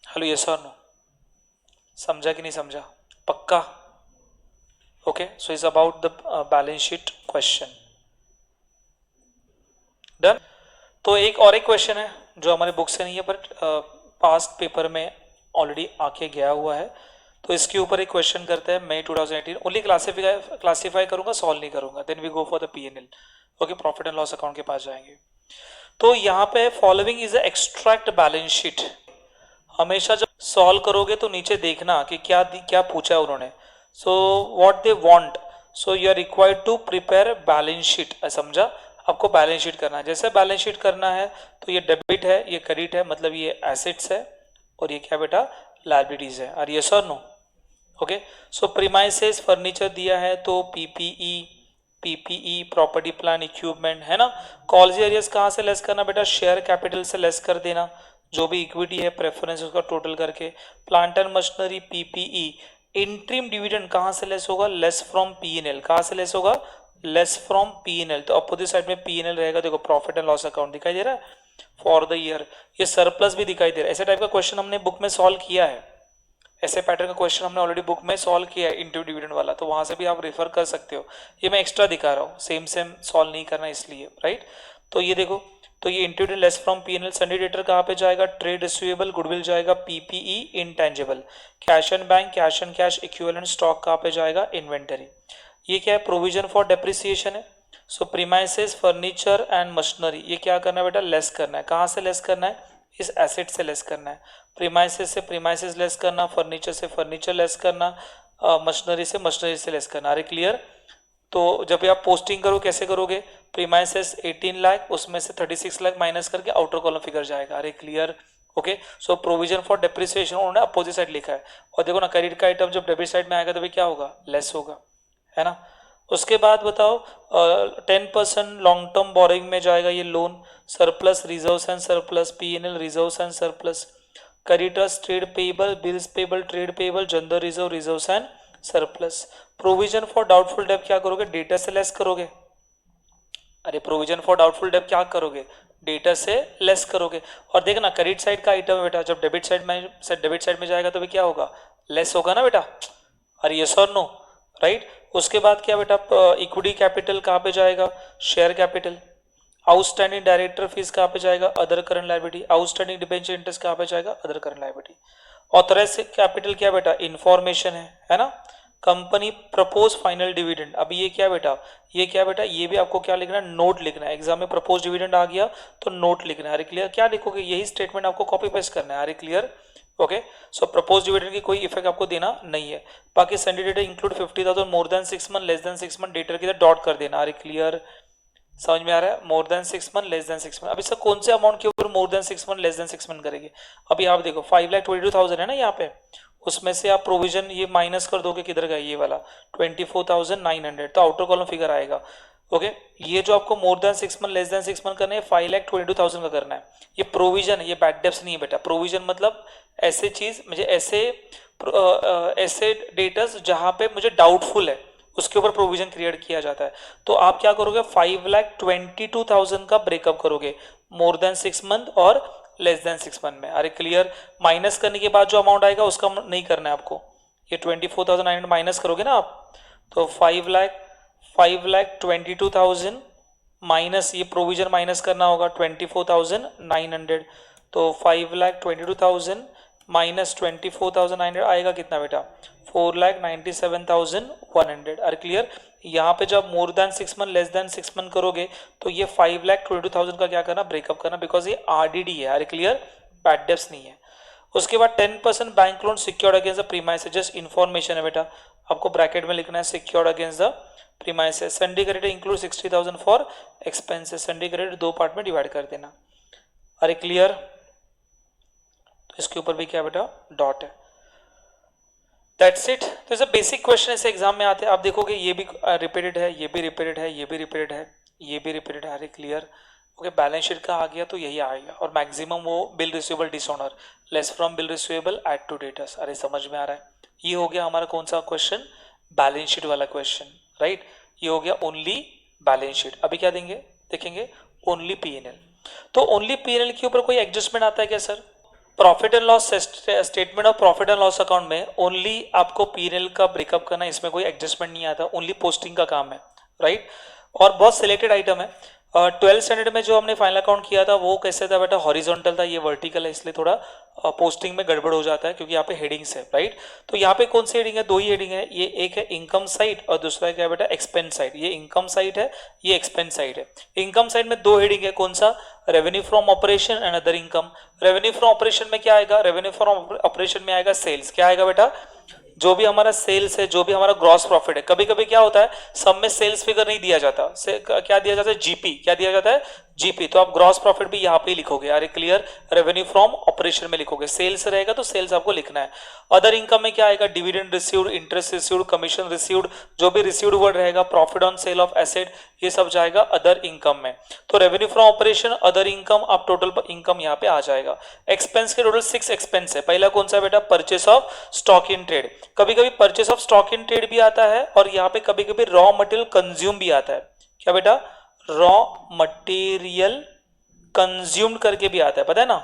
हेलो यस और नो, समझा कि नहीं समझा, पक्का? Okay, so is about the balance sheet question done. तो एक और एक क्वेश्चन है जो हमारे बुक से नहीं है बट पास्ट पेपर में ऑलरेडी आके गया हुआ है, तो इसके ऊपर एक क्वेश्चन करते हैं मई 2018। ओनली क्लासीफाई करूंगा, सॉल्व नहीं करूंगा, then we go for the PNL. Okay, profit and loss account के पास जाएंगे। तो यहाँ पे following is extract balance sheet. हमेशा जब सॉल्व करोगे तो नीचे देखना कि क्या क्या पूछा है उन्होंने। So what they want, so you are required to prepare balance sheet. समझा, आपको बैलेंस शीट करना है। जैसे बैलेंस शीट करना है तो ये डेबिट है, ये क्रेडिट है, मतलब ये एसेट्स है, और ये क्या बेटा लायबिलिटीज है। और यस और नो? ओके, सो प्रीमाइसेस फर्नीचर दिया है तो पीपीई प्रॉपर्टी प्लान इक्विपमेंट है ना। कॉलेज एरियाज कहाँ से लेस करना बेटा, शेयर कैपिटल से लेस कर देना, जो भी इक्विटी है प्रेफरेंस उसका टोटल करके। Plant and machinery PPE. Interim dividend कहाँ से लेस होगा, लेस फ्रॉम पीएनएल। कहाँ से लेस होगा, लेस फ्रॉम पीएनएल। तो अपोजिट साइड में पीएनएल रहेगा, देखो प्रॉफिट एंड लॉस अकाउंट दिखाई दे रहा है फॉर द ईयर। ये सरप्लस भी दिखाई दे रहा है। ऐसे टाइप का क्वेश्चन हमने बुक में सॉल्व किया है, ऐसे पैटर्न का क्वेश्चन हमने ऑलरेडी बुक में सॉल्व किया है इंटू डिविडेंड वाला, तो वहां से भी आप रेफर कर सकते हो। ये मैं एक्स्ट्रा दिखा रहा हूँ, सेम सेम सॉल्व नहीं करना इसलिए, राइट। तो ये देखो, तो ये into less from PNL. सन्डी debtor कहाँ पे जाएगा, ट्रेड रिसीवेबल, गुडविल जाएगा PPE, intangible. Cash and bank, cash and cash equivalent stock कहाँ पे जाएगा, इन्वेंटरी। ये क्या है, प्रोविजन फॉर डेप्रिसिएशन है। सो प्रीमाइसेस फर्नीचर एंड मशीनरी, ये क्या करना है बेटा, लेस करना है। कहाँ से लेस करना है, इस एसेट से लेस करना है। प्रीमाइसेस से प्रीमाइसेस लेस करना, फर्नीचर से फर्नीचर लेस करना, मशीनरी से मशीनरी से लेस करना। अरे क्लियर। तो जब भी आप पोस्टिंग करो कैसे करोगे, प्रीमाइसेस 18 लाख, उसमें से 36 लाख माइनस करके आउटर कॉलम फिगर जाएगा। अरे clear, okay. So provision for depreciation उन्होंने अपोजिट साइड लिखा है, और देखो ना क्रेडिट का आइटम जब डेबिट साइड में आएगा तो भी क्या होगा, लेस होगा, है ना। उसके बाद बताओ 10% लॉन्ग टर्म बोरिंग में जाएगा ये loan, surplus reserves and surplus, PNL reserves and surplus. Creditors, trade payable, bills payable, trade payable, general reserve, reserves and surplus. Provision for doubtful debt क्या करोगे? डेटा से लेस करोगे। अरे प्रोविजन फॉर डाउटफुल डेट क्या करोगे? Data से less करोगे। और देखना क्रेडिट साइड का आइटम है बेटा, जब डेबिट साइड में जाएगा तो भी क्या होगा? लेस होगा ना बेटा। अरे यस और नो, राइट। उसके बाद क्या बेटा? इक्विटी कैपिटल कहाँ पे जाएगा? Share capital. Outstanding director fees कहाँ पे जाएगा? Other current liability. Outstanding debenture interest कहाँ पे जाएगा? Other current liability. Authorise capital क्या बेटा? इंफॉर्मेशन है ना। कंपनी प्रपोज फाइनल डिविडेंड, अभी ये क्या बेटा? ये क्या बेटा? ये भी आपको क्या लिखना है? नोट लिखना है। एग्जाम में प्रपोज डिविडेंड आ गया तो नोट लिखना है। अरे क्लियर? क्या लिखोगे? यही स्टेटमेंट आपको कॉपी पेस्ट करना है। अरे क्लियर? ओके। सो प्रपोज डिविडेंड की कोई इफेक्ट आपको देना नहीं है। बाकी संडे डेटा इंक्लूड 50,000 मोर than 6 month less than 6 month debtor की डॉट कर देना। अरे क्लियर? समझ में आ रहा है? मोर than 6 month less than 6 month. अभी सर कौन से अमाउंट के ऊपर मोर than 6 month less than 6 month करेंगे? अभी आप देखो 5,22,000 है ना यहाँ पे, उसमें से आप प्रोविजन ये माइनस कर दोगे, किधर का? ये वाला 24,900, तो आउटर कॉलम फिगर आएगा। ओके। ये जो आपको मोर than 6 month less than 6 month करना है 5,22,000 का करना है। ये प्रोविजन है, ये बैड डेब्ट्स नहीं है बेटा। प्रोविजन मतलब ऐसे चीज, मुझे ऐसे डेटर्स जहां पे मुझे डाउटफुल है उसके ऊपर प्रोविजन क्रिएट किया जाता है। तो आप क्या करोगे? 5,22,000 का ब्रेकअप करोगे मोर देन 6 मंथ और लेस देन 6 मंथ में। अरे क्लियर? माइनस करने के बाद जो अमाउंट आएगा उसका नहीं करना है आपको। ये 24,900 माइनस करोगे ना आप, तो 5,22,000 माइनस ये प्रोविजन माइनस करना होगा 24,900। तो 5,22,000 माइनस 24,900 आएगा कितना बेटा? 4,97,100। अरे क्लियर? यहाँ पे जब मोर than 6 month less than 6 month करोगे तो ये 5,22,000 का क्या करना? ब्रेकअप करना, बिकॉज ये आरडीडी है। अरे क्लियर? बैड डेब्ट्स नहीं है। उसके बाद 10% bank loan secured against the premises, just information है बेटा, आपको ब्रैकेट में लिखना है secured against the premises. Sunday credit include 60,000 for expenses. Sunday credit दो पार्ट में डिवाइड कर देना। अरे क्लियर? तो इसके ऊपर भी क्या बेटा? डॉट है। That's it. तो ऐसे बेसिक क्वेश्चन ऐसे एग्जाम में आते हैं, आप देखोगे ये भी रिपीटेड है, ये भी रिपीटेड है, ये भी रिपीटेड है, ये भी रिपीटेड है। अरे क्लियर? ओके। बैलेंस शीट का आ गया तो यही आएगा, और मैक्सिमम वो bill receivable dishonour less from bill receivable add to debtors. अरे समझ में आ रहा है? ये हो गया हमारा कौन सा क्वेश्चन? बैलेंस शीट वाला क्वेश्चन, राइट। ये हो गया ओनली बैलेंस शीट। अभी क्या देंगे? देखेंगे ओनली पीएनएल। तो ओनली पीएनएल के ऊपर कोई एडजस्टमेंट आता है क्या sir? Profit and loss statement of profit and loss account में ओनली आपको पीएनएल का ब्रेकअप करना, इसमें कोई एडजस्टमेंट नहीं आता, ओनली पोस्टिंग का काम है, राइट। और बहुत सिलेक्टेड आइटम है। 12th स्टैंडर्ड में जो हमने फाइनल अकाउंट किया था वो कैसे था बेटा? हॉरिजॉन्टल था, ये वर्टिकल है, इसलिए थोड़ा पोस्टिंग में गड़बड़ हो जाता है क्योंकि यहाँ पे हेडिंग्स है, राइट। तो यहाँ पे कौन सी हेडिंग है? दो ही हेडिंग है, ये एक है इनकम साइड और दूसरा क्या है बेटा? Expense side. ये इनकम साइड है, ये एक्सपेंस साइड है। इनकम साइड में दो हेडिंग है, कौन सा? Revenue from operation and other income. Revenue from operation में क्या आएगा? रेवेन्यू फ्रॉम ऑपरेशन में आएगा सेल्स। क्या आएगा बेटा? जो भी हमारा सेल्स है, जो भी हमारा ग्रॉस प्रॉफिट है। कभी कभी क्या होता है, सब में सेल्स फिगर नहीं दिया जाता, क्या दिया जाता है? जीपी। क्या दिया जाता है? जीपी। तो आप ग्रॉस प्रॉफिट भी यहाँ पे ही लिखोगे। अरे क्लियर? रेवेन्यू फ्रॉम ऑपरेशन में लिखोगे, सेल्स रहेगा तो सेल्स आपको लिखना है। अदर इनकम में क्या आएगा? Dividend received, interest received, commission received, जो भी रिसीव्ड वर्ड रहेगा, profit on sale of asset, ये सब जाएगा अदर इनकम में। तो revenue from operation, other income, आप टोटल इनकम यहाँ पे आ जाएगा। एक्सपेंस के टोटल 6 एक्सपेंस है। पहला कौन सा बेटा? Purchase of stock in trade. कभी कभी purchase of stock in trade भी आता है, और यहाँ पे कभी कभी रॉ मटेरियल कंज्यूम भी आता है। क्या बेटा? रॉ मटेरियल कंज्यूम्ड करके भी आता है, पता है ना?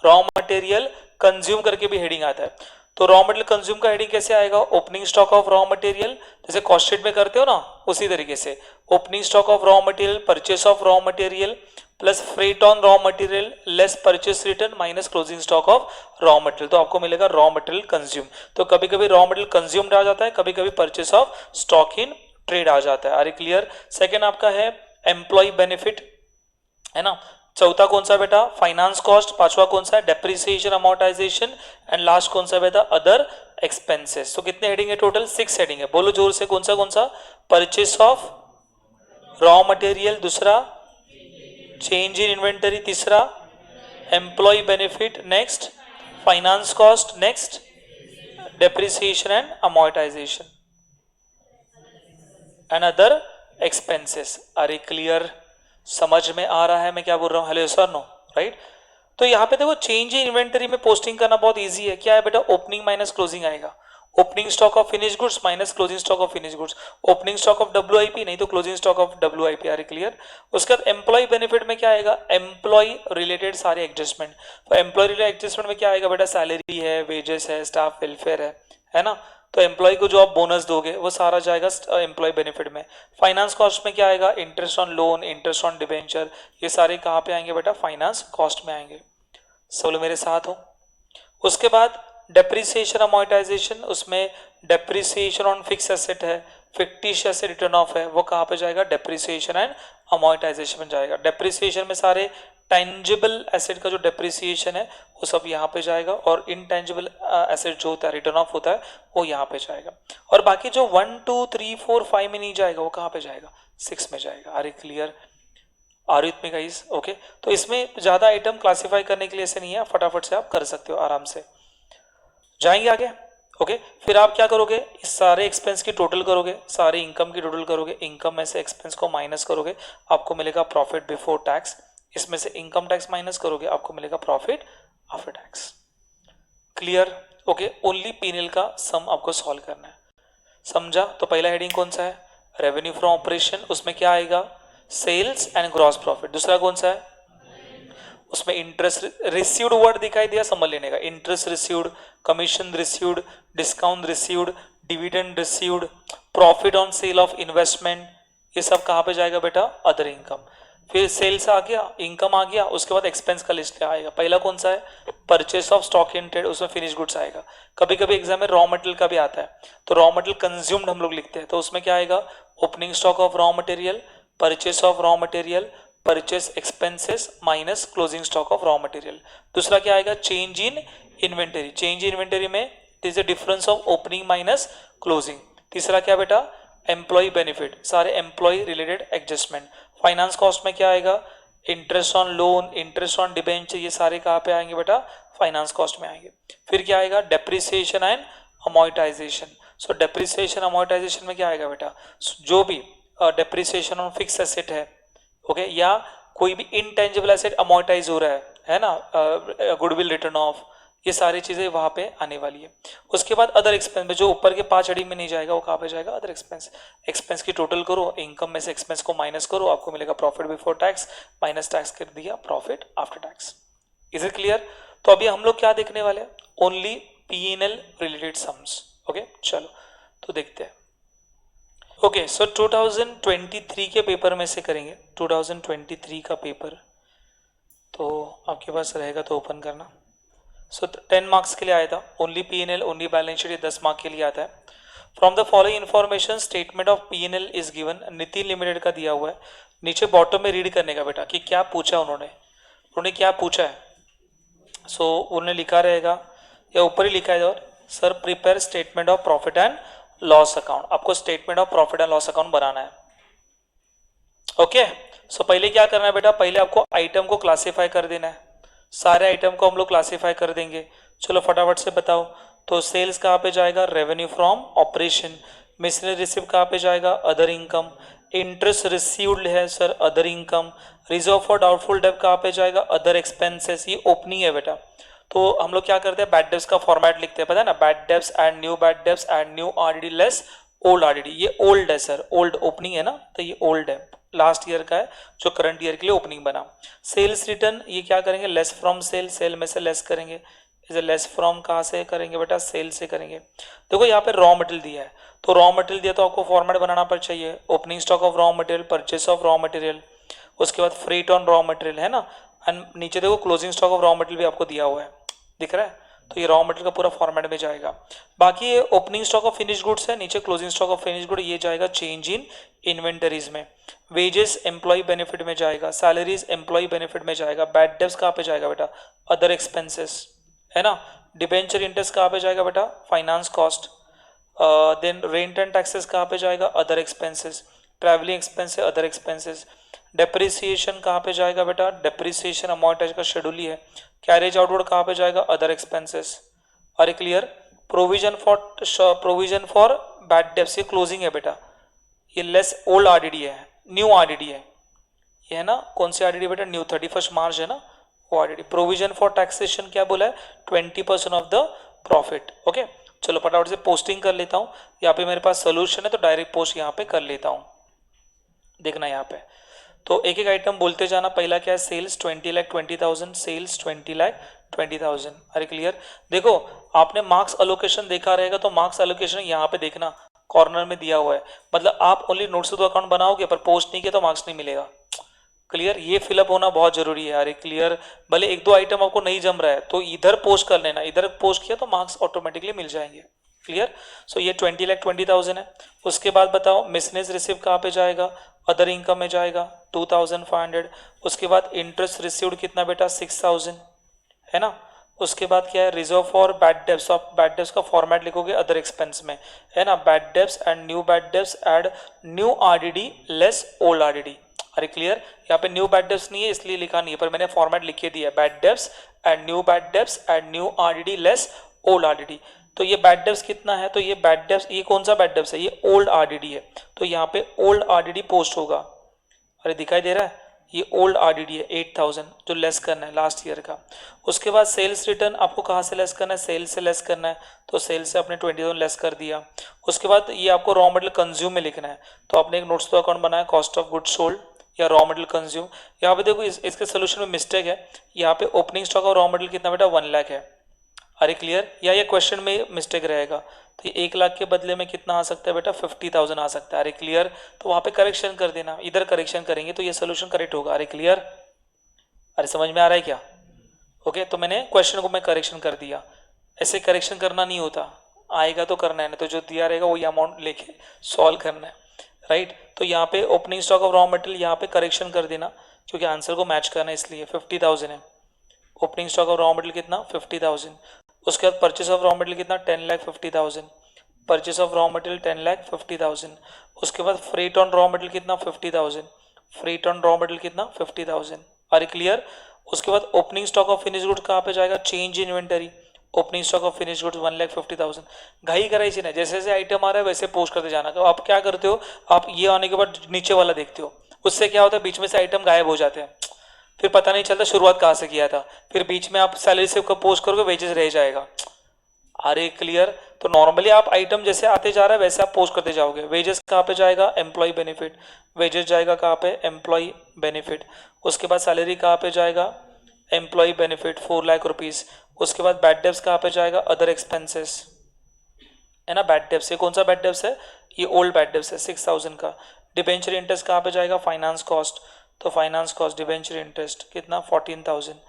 रॉ मटेरियल कंज्यूम करके भी हेडिंग आता है। तो रॉ मटेरियल कंज्यूम का हेडिंग कैसे आएगा? Opening stock of raw material, जैसे कॉस्ट शीट में करते हो ना, उसी तरीके से opening stock of raw material, purchase of raw material plus freight on raw material less purchase return minus closing stock of raw material, तो आपको मिलेगा रॉ मटेरियल कंज्यूम। तो कभी कभी रॉ मटेरियल कंज्यूम्ड आ जाता है, कभी कभी purchase of stock in trade आ जाता है। अरे क्लियर? सेकेंड आपका है एम्प्लॉय बेनिफिट, है ना। चौथा कौन सा बेटा? Finance cost. पांचवा कौन सा है? Depreciation amortisation. एंड लास्ट कौन सा बेटा? Other expenses. तो कितने हेडिंग है टोटल? 6 हेडिंग है। बोलो जोर से, कौन सा? परचेस ऑफ रॉ मटेरियल, दूसरा चेंज इन इन्वेंटरी, तीसरा employee benefit, next finance cost, next depreciation and amortisation and other expenses. अरे क्लियर? समझ में आ रहा है मैं क्या बोल रहा हूँ? Hello sir, no, right. तो यहाँ पे देखो चेंज इन इन्वेंटरी में पोस्टिंग करना बहुत इजी है। क्या है बेटा, ओपनिंग माइनस क्लोजिंग आएगा। Opening stock of finish goods minus closing stock of finish goods. Opening stock of WIP नहीं तो closing stock of WIP. Are clear. उसके बाद एम्प्लॉय बेनिफिट में क्या आएगा, एम्प्लॉय रिलेटेड सारे एडजस्टमेंट। तो एम्प्लॉय रिलेटेड एडजस्टमेंट में क्या आएगा बेटा, सैलरी है, वेजेस है, स्टाफ वेलफेयर है ना। तो एम्प्लॉय को जो आप बोनस दोगे वो सारा जाएगा एम्प्लॉय बेनिफिट में। फाइनेंस कॉस्ट में क्या आएगा, interest on loan, interest on debenture, ये सारे कहाँ पे आएंगे बेटा, फाइनेंस कॉस्ट में आएंगे। सब लोग मेरे साथ हो। उसके बाद डेप्रिसिएशन अमोर्टाइजेशन, उसमें डेप्रिसिएशन ऑन फिक्स एसेट है, फिक्टिश एसेट रिटर्न ऑफ है, वो कहाँ पे जाएगा, डेप्रिसिएशन एंड अमोर्टाइजेशन में जाएगा। डेप्रिसिएशन में सारे टेंजिबल एसेट का जो डेप्रिसिएशन है वो सब यहाँ पे जाएगा, और इनटेंजिबल एसेट जो होता है रिटर्न ऑफ होता है वो यहाँ पे जाएगा। और बाकी जो 1 2 3 4 5 में नहीं जाएगा वो कहाँ पे जाएगा, 6 में जाएगा। Are clear, are with me guys, okay. तो इसमें ज्यादा आइटम क्लासिफाई करने के लिए ऐसे नहीं है, फटाफट से आप कर सकते हो आराम से। जाएंगे आगे, ओके। फिर आप क्या करोगे, इस सारे एक्सपेंस की टोटल करोगे, सारे इनकम की टोटल करोगे, इनकम में से एक्सपेंस को माइनस करोगे, आपको मिलेगा प्रॉफिट बिफोर टैक्स। इसमें से इनकम टैक्स माइनस करोगे, आपको मिलेगा profit after tax. Clear, okay. Only PNL का सम आपको सॉल्व करना है, समझा। तो पहला हेडिंग कौन सा है, रेवेन्यू फ्रॉम ऑपरेशन, उसमें क्या आएगा, सेल्स एंड ग्रॉस प्रॉफिट। दूसरा कौन सा है, उसमें इंटरेस्ट रिसीव्ड वर्ड दिखाई दिया, समझ लेने का। Interest received, commission received, discount received, dividend received, profit on sale of investment, ये सब कहाँ पे जाएगा बेटा, अदर इनकम। फिर सेल्स आ गया, इनकम आ गया, उसके बाद एक्सपेंस का लिस्ट आएगा। पहला कौन सा है, purchase of stock in trade, उसमें फिनिश गुड्स आएगा। कभी कभी एग्जाम में रॉ मटेरियल का भी आता है, तो रॉ मटेरियल कंज्यूम्ड हम लोग लिखते हैं, तो उसमें क्या आएगा, opening stock of raw material, purchase of raw material, purchase expenses minus closing stock of raw material. दूसरा क्या आएगा, change in inventory. Change in inventory में it is the difference of opening minus closing. तीसरा क्या बेटा, employee benefit, सारे employee related adjustment. Finance cost में क्या आएगा, interest on loan, interest on debenture, ये सारे कहाँ पे आएंगे बेटा, फाइनेंस कॉस्ट में आएंगे। फिर क्या आएगा, depreciation and amortisation. So depreciation amortisation में क्या आएगा बेटा, जो भी डेप्रिसिएशन ऑन फिक्स एसेट है, ओके, या कोई भी इनटेंजिबल एसेट अमोर्टाइज हो रहा है ना, गुडविल रिटर्न ऑफ, ये सारी चीजें वहां पे आने वाली है। उसके बाद अदर एक्सपेंस में जो ऊपर के 5 हेडिंग में नहीं जाएगा वो कहाँ पे जाएगा, अदर एक्सपेंस। एक्सपेंस की टोटल करो, इनकम में से एक्सपेंस को माइनस करो, आपको मिलेगा profit before tax, minus tax कर दिया profit after tax. Is it clear. तो अभी हम लोग क्या देखने वाले हैं, only PNL related sums, okay. चलो तो देखते हैं, ओके। सो 2023 के पेपर में से करेंगे, 2023 का पेपर तो आपके पास रहेगा तो ओपन करना। सो 10 मार्क्स के लिए आया था, only PNL, only balance sheet, ये 10 मार्क के लिए आता है। From the following information statement of PNL is given, Nitin limited का दिया हुआ है। नीचे बॉटम में रीड करने का बेटा कि क्या पूछा उन्होंने क्या पूछा है। सो उन्होंने लिखा रहेगा या ऊपर ही लिखा है, और sir prepare statement of profit and loss account, आपको statement of profit and loss account बनाना है, ओके। सो पहले क्या करना है बेटा, पहले आपको आइटम को क्लासिफाई कर देना है, सारे आइटम को हम लोग क्लासिफाई कर देंगे। चलो फटाफट से बताओ। तो सेल्स कहाँ पे जाएगा, revenue from operation. Missionary receive कहाँ पे जाएगा, अदर इनकम। इंटरेस्ट रिसीव्ड है sir, other income. Reserve for doubtful डेब्ट कहाँ पे जाएगा, अदर एक्सपेंसेस, ये ओपनिंग है बेटा। तो हम लोग क्या करते हैं, बैड डेब्ट्स का फॉर्मेट लिखते हैं, पता है ना, bad debts and new bad debts and new RDD less old RDD. ये ओल्ड है सर, ओल्ड ओपनिंग है ना, तो ये ओल्ड है, लास्ट ईयर का है जो करंट ईयर के लिए ओपनिंग बना। सेल्स रिटर्न ये क्या करेंगे, लेस फ्रॉम सेल, सेल में से लेस करेंगे। इसे लेस फ्रॉम कहाँ से करेंगे बेटा, सेल से करेंगे। देखो यहाँ पे रॉ मटेरियल दिया है, तो रॉ मटेरियल दिया तो आपको फॉर्मेट बनाना पर चाहिए, opening stock of raw material, purchase of raw material, उसके बाद फ्रेट ऑन रॉ मटेरियल, है ना। एंड नीचे देखो closing stock of raw material भी आपको दिया हुआ है, दिख रहा है। तो ये रॉ मटेरियल का पूरा फॉर्मेट में जाएगा। बाकी ये opening stock of finish goods है, नीचे closing stock of finish good, ये जाएगा चेंज इन इन्वेंटरीज में। वेजेस एम्प्लॉय बेनिफिट में जाएगा, सैलरीज एम्प्लॉय बेनिफिट में जाएगा। बैड डेब्ट्स कहाँ पे जाएगा बेटा, अदर एक्सपेंसेस, है ना। डिबेंचर इंटरेस्ट कहाँ पे जाएगा बेटा, finance cost. Then rent and taxes कहाँ पे जाएगा, अदर एक्सपेंसेस। ट्रैवलिंग एक्सपेंस है, अदर एक्सपेंसेस। डेप्रिसिएशन कहाँ पे जाएगा बेटा, डेप्रिसिएशन अमाउंट का शेड्यूल ही है। कैरेज आउटवर्ड कहाँ पे जाएगा, अदर एक्सपेंसेस। अरे clear. Provision for bad debts ये क्लोजिंग है बेटा, ये लेस ओल्ड आरडीडी है, न्यू आरडीडी है, ये है ना। कौन सी आरडीडी बेटा, न्यू 31 मार्च है ना, ORDD। प्रोविजन फॉर टैक्सेशन क्या बोला है, 20% ऑफ द प्रॉफिट। ओके, चलो फटाफट से पोस्टिंग कर लेता हूँ। यहाँ पे मेरे पास सोल्यूशन है तो डायरेक्ट पोस्ट यहाँ पे कर लेता हूँ। देखना यहाँ पे, तो एक एक आइटम बोलते जाना। पहला क्या है, सेल्स 20,20,000, सेल्स 20,20,000। अरे क्लियर। देखो आपने मार्क्स अलोकेशन देखा रहेगा, तो मार्क्स अलोकेशन यहाँ पे देखना, कॉर्नर में दिया हुआ है। मतलब आप ओनली नोट्स टू अकाउंट बनाओगे पर पोस्ट नहीं किया तो मार्क्स नहीं मिलेगा। क्लियर, ये फिलअप होना बहुत जरूरी है। अरे क्लियर, भले एक दो आइटम आपको नहीं जम रहा है तो इधर पोस्ट कर लेना, इधर पोस्ट किया तो मार्क्स ऑटोमेटिकली मिल जाएंगे। क्लियर, सो ये 20,20,000 है। उसके बाद बताओ मिसनेस रिसीव कहाँ पे जाएगा, अदर इनकम में जाएगा 2,500। उसके बाद इंटरेस्ट रिसीव्ड कितना बेटा, 6,000 है ना। उसके बाद क्या है, रिजर्व फॉर बैड डेब्ट्स। आप बैड डेब्ट्स का फॉर्मेट लिखोगे अदर एक्सपेंस में, है ना। Bad debts and new bad debts add new RDD less old RDD. Are clear, यहाँ पे न्यू बैड डेब्ट्स नहीं है इसलिए लिखा नहीं है, पर मैंने फॉर्मेट लिख के दिया, bad debts and new bad debts and new RDD less old RDD. तो ये बैड डेब्ट्स कितना है, तो ये बैड डेब्ट्स, ये कौन सा बैड डेब्ट्स है, ये ओल्ड आरडीडी है, तो यहाँ पे ओल्ड आरडीडी पोस्ट होगा। अरे दिखाई दे रहा है, ये ओल्ड आरडीडी है 8,000 जो लेस करना है लास्ट ईयर का। उसके बाद सेल्स रिटर्न आपको कहाँ से लेस करना है, सेल्स से लेस करना है, तो सेल्स से आपने 20,000 लेस कर दिया। उसके बाद ये आपको रॉ मटेरियल कंज्यूम में लिखना है, तो आपने एक नोट्स टू अकाउंट बनाया, कॉस्ट ऑफ गुड सोल्ड या रॉ मटेरियल कंज्यूम। यहाँ पे देखो इसके सोल्यूशन में मिस्टेक है, यहाँ पे opening stock of raw material कितना बेटा, 1 लाख है। अरे क्लियर, या ये क्वेश्चन में मिस्टेक रहेगा, तो ये 1 लाख के बदले में कितना आ सकता है बेटा, 50,000 आ सकता है। अरे क्लियर, तो वहाँ पे करेक्शन कर देना, इधर करेक्शन करेंगे तो ये सोल्यूशन करेक्ट होगा। अरे क्लियर, अरे समझ में आ रहा है क्या। ओके, तो मैंने क्वेश्चन को मैं करेक्शन कर दिया, ऐसे करेक्शन करना नहीं होता, आएगा तो करना है, नहीं तो जो दिया रहेगा वही अमाउंट लेके सॉल्व करना है, राइट। तो यहाँ पे opening stock of raw material यहाँ पे करेक्शन कर देना, क्योंकि आंसर को मैच करना है इसलिए 50,000 है। Opening stock of raw material कितना, 50,000। उसके बाद परचेस ऑफ रॉ मटेरियल कितना, 10,50,000। Purchase of raw material 10,50,000। उसके बाद फ्रेट ऑन रॉ मटेरियल कितना, 50,000। फ्रेट ऑन रॉ मटेरियल कितना, 50,000। अरे क्लियर। उसके बाद opening stock of finish goods कहाँ पे जाएगा, change in inventory. Opening stock of finish goods 1,50,000। घाई कराई ना, जैसे जैसे आइटम आ रहा है वैसे पोस्ट करते जाना। तो आप क्या करते हो, आप ये आने के बाद नीचे वाला देखते हो, उससे क्या होता है बीच में से आइटम गायब हो जाते हैं, फिर पता नहीं चलता शुरुआत कहाँ से किया था, फिर बीच में आप सैलरी से कब पोस्ट करोगे वेजेस रह जाएगा। अरे क्लियर, तो नॉर्मली आप आइटम जैसे आते जा रहा है वैसे आप पोस्ट करते जाओगे। वेजेस कहाँ पे जाएगा, एम्प्लॉय बेनिफिट। वेजेस जाएगा कहाँ पे, एम्प्लॉय बेनिफिट। उसके बाद सैलरी कहाँ पे जाएगा, एम्प्लॉय बेनिफिट 4 लाख रुपीज। उसके बाद बैड डेब्ट्स कहाँ पे जाएगा, अदर एक्सपेंसेस, है ना। बैड डेब्ट्स, ये कौन सा बैड डेब्ट्स है, ये ओल्ड बैड डेब्ट्स है 6,000 का। डिबेंचर इंटरेस्ट कहाँ पे जाएगा, फाइनेंस कॉस्ट, तो फाइनेंस कॉस्ट डिबेंचर इंटरेस्ट कितना, 14,000।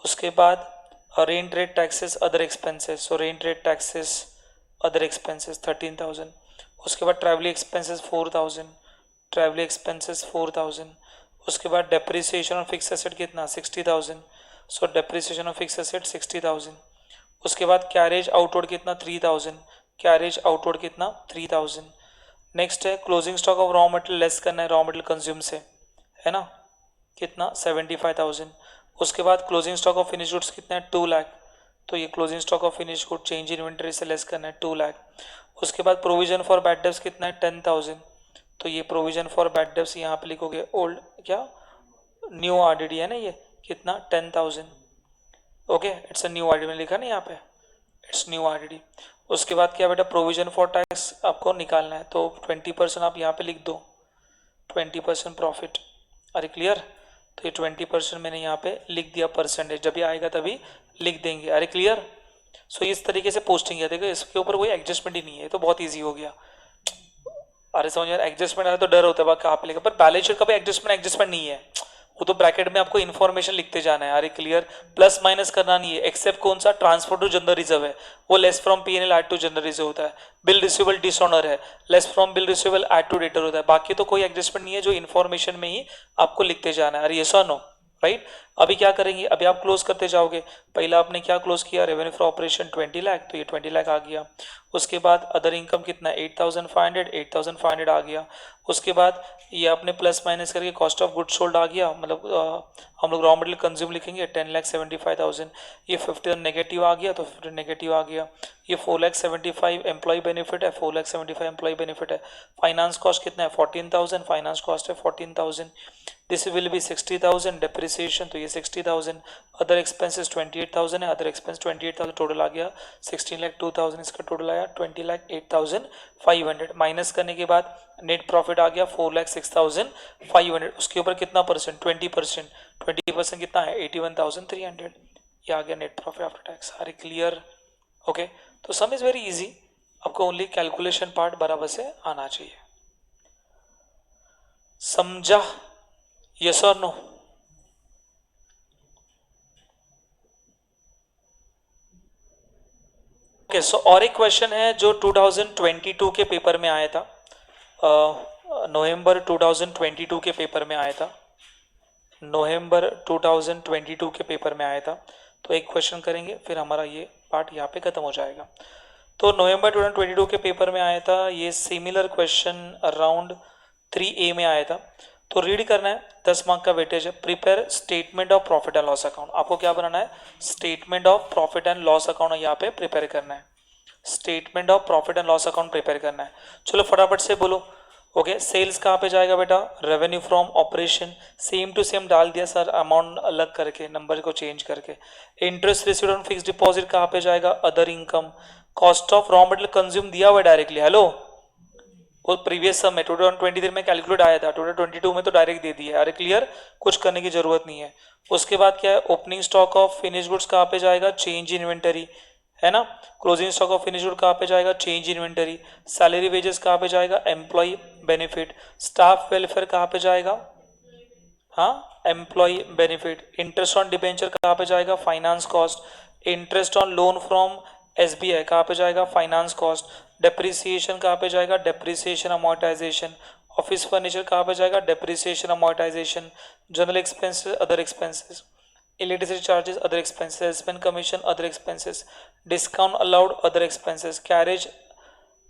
उसके बाद rent rate taxes other expenses, so rent rate taxes other expenses 13,000। उसके बाद ट्रैवलिंग एक्सपेंसेस 4,000, ट्रैवलिंग एक्सपेंसेस 4,000। उसके बाद डेप्रिसिएशन ऑफ फिक्स एसेट कितना, 60,000, सो डेप्रिसिएशन ऑफ फिक्स एसेट 60,000। उसके बाद कैरेज आउटवर्ड कितना, 3,000, कैरेज आउटवर्ड कितना, 3,000। नेक्स्ट है closing stock of raw material less करना है रॉ मटेरियल कंज्यूम से, है ना, कितना 75,000। उसके बाद closing stock of finish goods कितना है, 2 लाख, तो ये closing stock of finish good change in inventory से लेस करना है 2 लाख। उसके बाद प्रोविजन फॉर बैड डेब्ट्स कितना है, 10,000, तो ये प्रोविजन फॉर बैड डेब्ट्स यहाँ पे लिखोगे ओल्ड क्या, न्यू आरडीडी है ना, ये कितना 10,000। Okay, it's a new RDD में लिखा ना यहाँ पे, इट्स न्यू आरडीडी। उसके बाद क्या बेटा, प्रोविजन फॉर टैक्स आपको निकालना है, तो 20% आप यहाँ पे लिख दो, 20% प्रॉफिट। अरे क्लियर, तो ये 20% मैंने यहाँ पे लिख दिया, परसेंटेज जब भी आएगा तभी लिख देंगे। अरे क्लियर, सो इस तरीके से पोस्टिंग है। देखो इसके ऊपर कोई एडजस्टमेंट ही नहीं है, तो बहुत ईजी हो गया। अरे समझ यार, एडजस्टमेंट आया तो डर होता है कहाँ पे लिखा, पर बैलेंस शीट का भी एडजस्टमेंट नहीं है, वो तो ब्रैकेट में आपको इन्फॉर्मेशन लिखते जाना है। अरे क्लियर, प्लस माइनस करना नहीं है, एक्सेप्ट कौन सा, ट्रांसफर टू जनरल रिजर्व है, वो less from PNL add to general reserve होता है। बिल रिसीवेबल डिसऑनर है, less from bill receivable add to debtor होता है। बाकी तो कोई एडजस्टमेंट नहीं है, जो इन्फॉर्मेशन में ही आपको लिखते जाना है। अरे ये नो, राइट। अभी क्या करेंगे, अभी आप क्लोज करते जाओगे। पहला आपने क्या क्लोज किया, रेवेन्यू फॉर ऑपरेशन 20 लाख, तो ये 20 लाख आ गया। उसके बाद अदर इनकम कितना, 8,500, 8,500 आ गया। उसके बाद ये आपने प्लस माइनस करके कॉस्ट ऑफ गुड सोल्ड आ गया, मतलब हम लोग रॉ मटेरियल कंज्यूम लिखेंगे 10,75,000, ये 50 नेगेटिव आ गया, तो 50 नेगेटिव आ गया। ये 4,75,000 एम्प्लॉय बेनिफिट है, 4,75,000 एम्प्लॉय बेनिफिट है। फाइनेंस कॉस्ट कितना है, 14,000, फाइनेंस कॉस्ट है 14,000। दिस विल बी 60,000 डेप्रिसिएशन, तो ये ये 60,000, अदर एक्सपेंसेस 28,000 है, अदर एक्सपेंस 28,000 टोटल आ गया 16,02,000, इसका टोटल आया 20,08,500 माइनस करने के बाद नेट प्रॉफिट आ गया 4,06,500, उसके ऊपर कितना परसेंट 20%, 20% कितना है 81,300, ये आ गया net profit after tax. Are clear? Okay, तो सम इज वेरी इजी, आपको ओनली कैलकुलेशन पार्ट बराबर से आना चाहिए। समझा? यस और नो? ओके, सो और एक क्वेश्चन है जो 2022 के पेपर में आया था, नवंबर 2022 के पेपर में आया था, नवंबर 2022 के पेपर में आया था। तो एक क्वेश्चन करेंगे फिर हमारा ये पार्ट यहाँ पे खत्म हो जाएगा। तो नवंबर 2022 के पेपर में आया था, ये सिमिलर क्वेश्चन अराउंड 3A में आया था। तो रीड करना है, 10 मार्क का वेटेज है। Prepare statement of profit and loss account, आपको क्या बनाना है? Statement of profit and loss account यहाँ पे प्रिपेयर करना है, statement of profit and loss account prepare करना है। चलो फटाफट से बोलो। ओके, सेल्स कहाँ पे जाएगा बेटा? Revenue from operation, same to same डाल दिया सर, अमाउंट अलग करके, नंबर को चेंज करके। Interest received on fixed deposit कहाँ पे जाएगा? Other income. Cost of raw material consume दिया हुआ डायरेक्टली, हेलो, वो प्रीवियस सम में 2023 में कैलकुलेट आया था, 2022 में तो डायरेक्ट दे दिया। अरे क्लियर, कुछ करने की जरूरत नहीं है। उसके बाद क्या है? Opening stock of finish goods कहाँ पे जाएगा? चेंज इन्वेंटरी, है ना। Closing stock of finish good कहाँ पे जाएगा? Change inventory. सैलरी वेजेस कहाँ पे जाएगा? Employ benefit. स्टाफ वेलफेयर कहाँ पे जाएगा? हाँ, employee benefit. Interest on debenture कहाँ पे जाएगा? Finance cost. Interest on loan from SBI कहाँ पे जाएगा? Finance cost. डेप्रिसिएशन कहाँ पे जाएगा? Depreciation amortisation. ऑफिस फर्नीचर कहाँ पे जाएगा? Depreciation amortisation. General expenses, other expenses. Electricity charges, other expenses. Salesman commission, other expenses. Discount allowed, other expenses. Carriage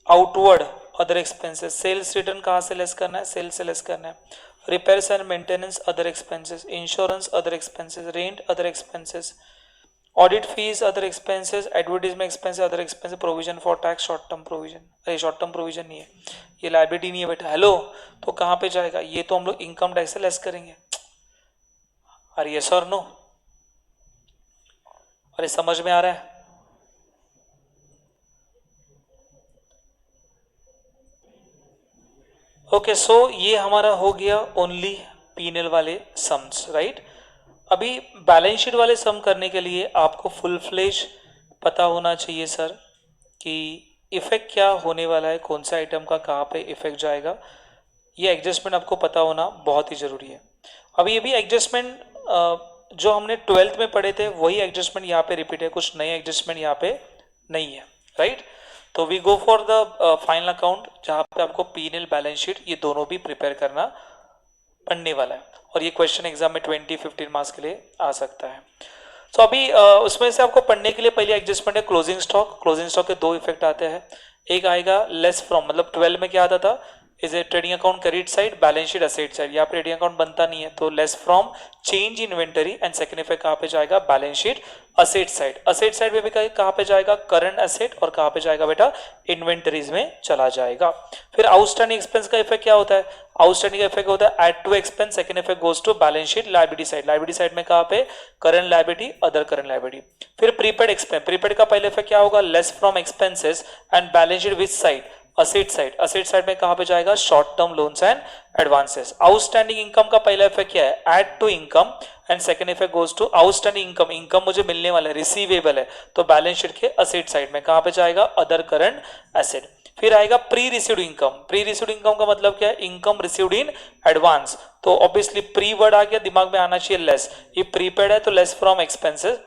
outward, other expenses. Sales return कहाँ से less करना है? सेल्स से लेस करना है। Repairs and maintenance, other expenses. Insurance, other expenses. Rent, other expenses. Audit fees, other expenses. Advertisement expenses, other expenses. Provision for tax, short term provision. अरे short term provision नहीं है, ये liability नहीं है बेटा। हेलो, तो कहाँ पे जाएगा? ये तो हम लोग इनकम टैक्स से लेस करेंगे। अरे यस और नो? अरे समझ में आ रहा है? ओके, सो ये हमारा हो गया ओनली P&L वाले सम्स, राइट। अभी बैलेंस शीट वाले सम करने के लिए आपको फुल फ्लेज पता होना चाहिए सर कि इफेक्ट क्या होने वाला है, कौन सा आइटम का कहाँ पे इफेक्ट जाएगा, ये एडजस्टमेंट आपको पता होना बहुत ही ज़रूरी है। अभी ये भी एडजस्टमेंट जो हमने 12th में पढ़े थे वही एडजस्टमेंट यहाँ पे रिपीट है, कुछ नए एडजस्टमेंट यहाँ पे नहीं है, राइट। तो we go for the final account जहाँ पे आपको P&L बैलेंस शीट ये दोनों भी प्रिपेयर करना पढ़ने वाला है, और ये क्वेश्चन एग्जाम में 20-15 मार्क्स के लिए आ सकता है। तो अभी उसमें से आपको पढ़ने के लिए पहले एडजस्टमेंट है क्लोजिंग स्टॉक। क्लोजिंग स्टॉक के दो इफेक्ट आते हैं, एक आएगा लेस फ्रॉम, मतलब 12 में क्या आता था? Is a trading account credit side, balance sheet asset side. यहाँ पे ट्रेडिंग अकाउंट बनता नहीं है, तो less from change inventory, and second effect कहाँ पे जाएगा? Balance sheet asset side. Asset side में भी कहाँ पे जाएगा? करंट असेट, और कहाँ पे जाएगा बेटा? इन्वेंटरीज में चला जाएगा। फिर आउटस्टैंडिंग एक्सपेंस का इफेक्ट क्या होता है? आउटस्टैंडिंग का इफेक्ट होता है add to expense, second effect goes to balance sheet liability side. Liability side में कहाँ पे? Current liability, other current liability. फिर प्रीपेड एक्सपेंस, प्रीपेड का पहले इफेक्ट क्या होगा? Less from expenses and balance sheet which side? Asset side. Asset side में कहां पे जाएगा? Short term loans and advances. Outstanding income का पहला इफेक्ट क्या है? Add to income, and second effect goes to outstanding income. Income मुझे मिलने वाला है, रिसीवेबल है, तो बैलेंस शीट के असेट साइड में कहां पे जाएगा? Other current asset. फिर आएगा pre received income. Pre received income का मतलब क्या है? Income received in advance. तो ऑब्वियसली प्री वर्ड आ गया, दिमाग में आना चाहिए लेस। ये प्रीपेड है तो लेस फ्रॉम एक्सपेंसेस,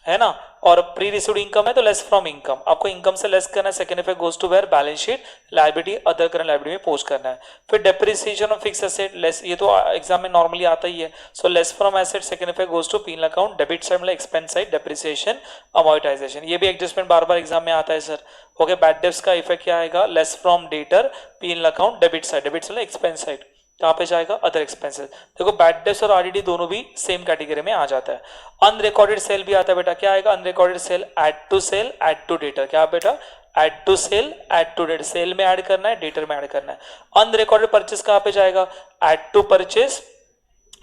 है ना, और प्री रिसीव्ड इनकम है तो लेस फ्रॉम इनकम। आपको इनकम से लेस करना है, second effect goes to where? Balance sheet liability, other current liability में पोस्ट करना है। फिर depreciation of fix asset less, ये तो एग्जाम में नॉर्मली आता ही है, so less from asset, second effect goes to P&L account. Debit side मतलब एक्सपेंस साइड, डेप्रिसिएशन अमोर्टाइजेशन। ये भी एडजस्टमेंट बार बार एग्जाम में आता है सर। ओके, बैड डेब्ट्स का इफेक्ट क्या आएगा? Less from debtor, P&L account, debit side. Debit side expense side, कहाँ पे जाएगा? Other expenses. देखो बैड डेब्ट्स और RDD दोनों भी सेम कैटेगरी में आ जाता है। अनरिकॉर्डेड सेल भी आता है बेटा, क्या आएगा? Unrecorded sale, add to sale, add to debtor. क्या बेटा? Add to sale, add to debtor. Sale में ऐड करना है, डेटर में ऐड करना है। अनरिकॉर्डेड परचेस कहाँ पे जाएगा? Add to purchase,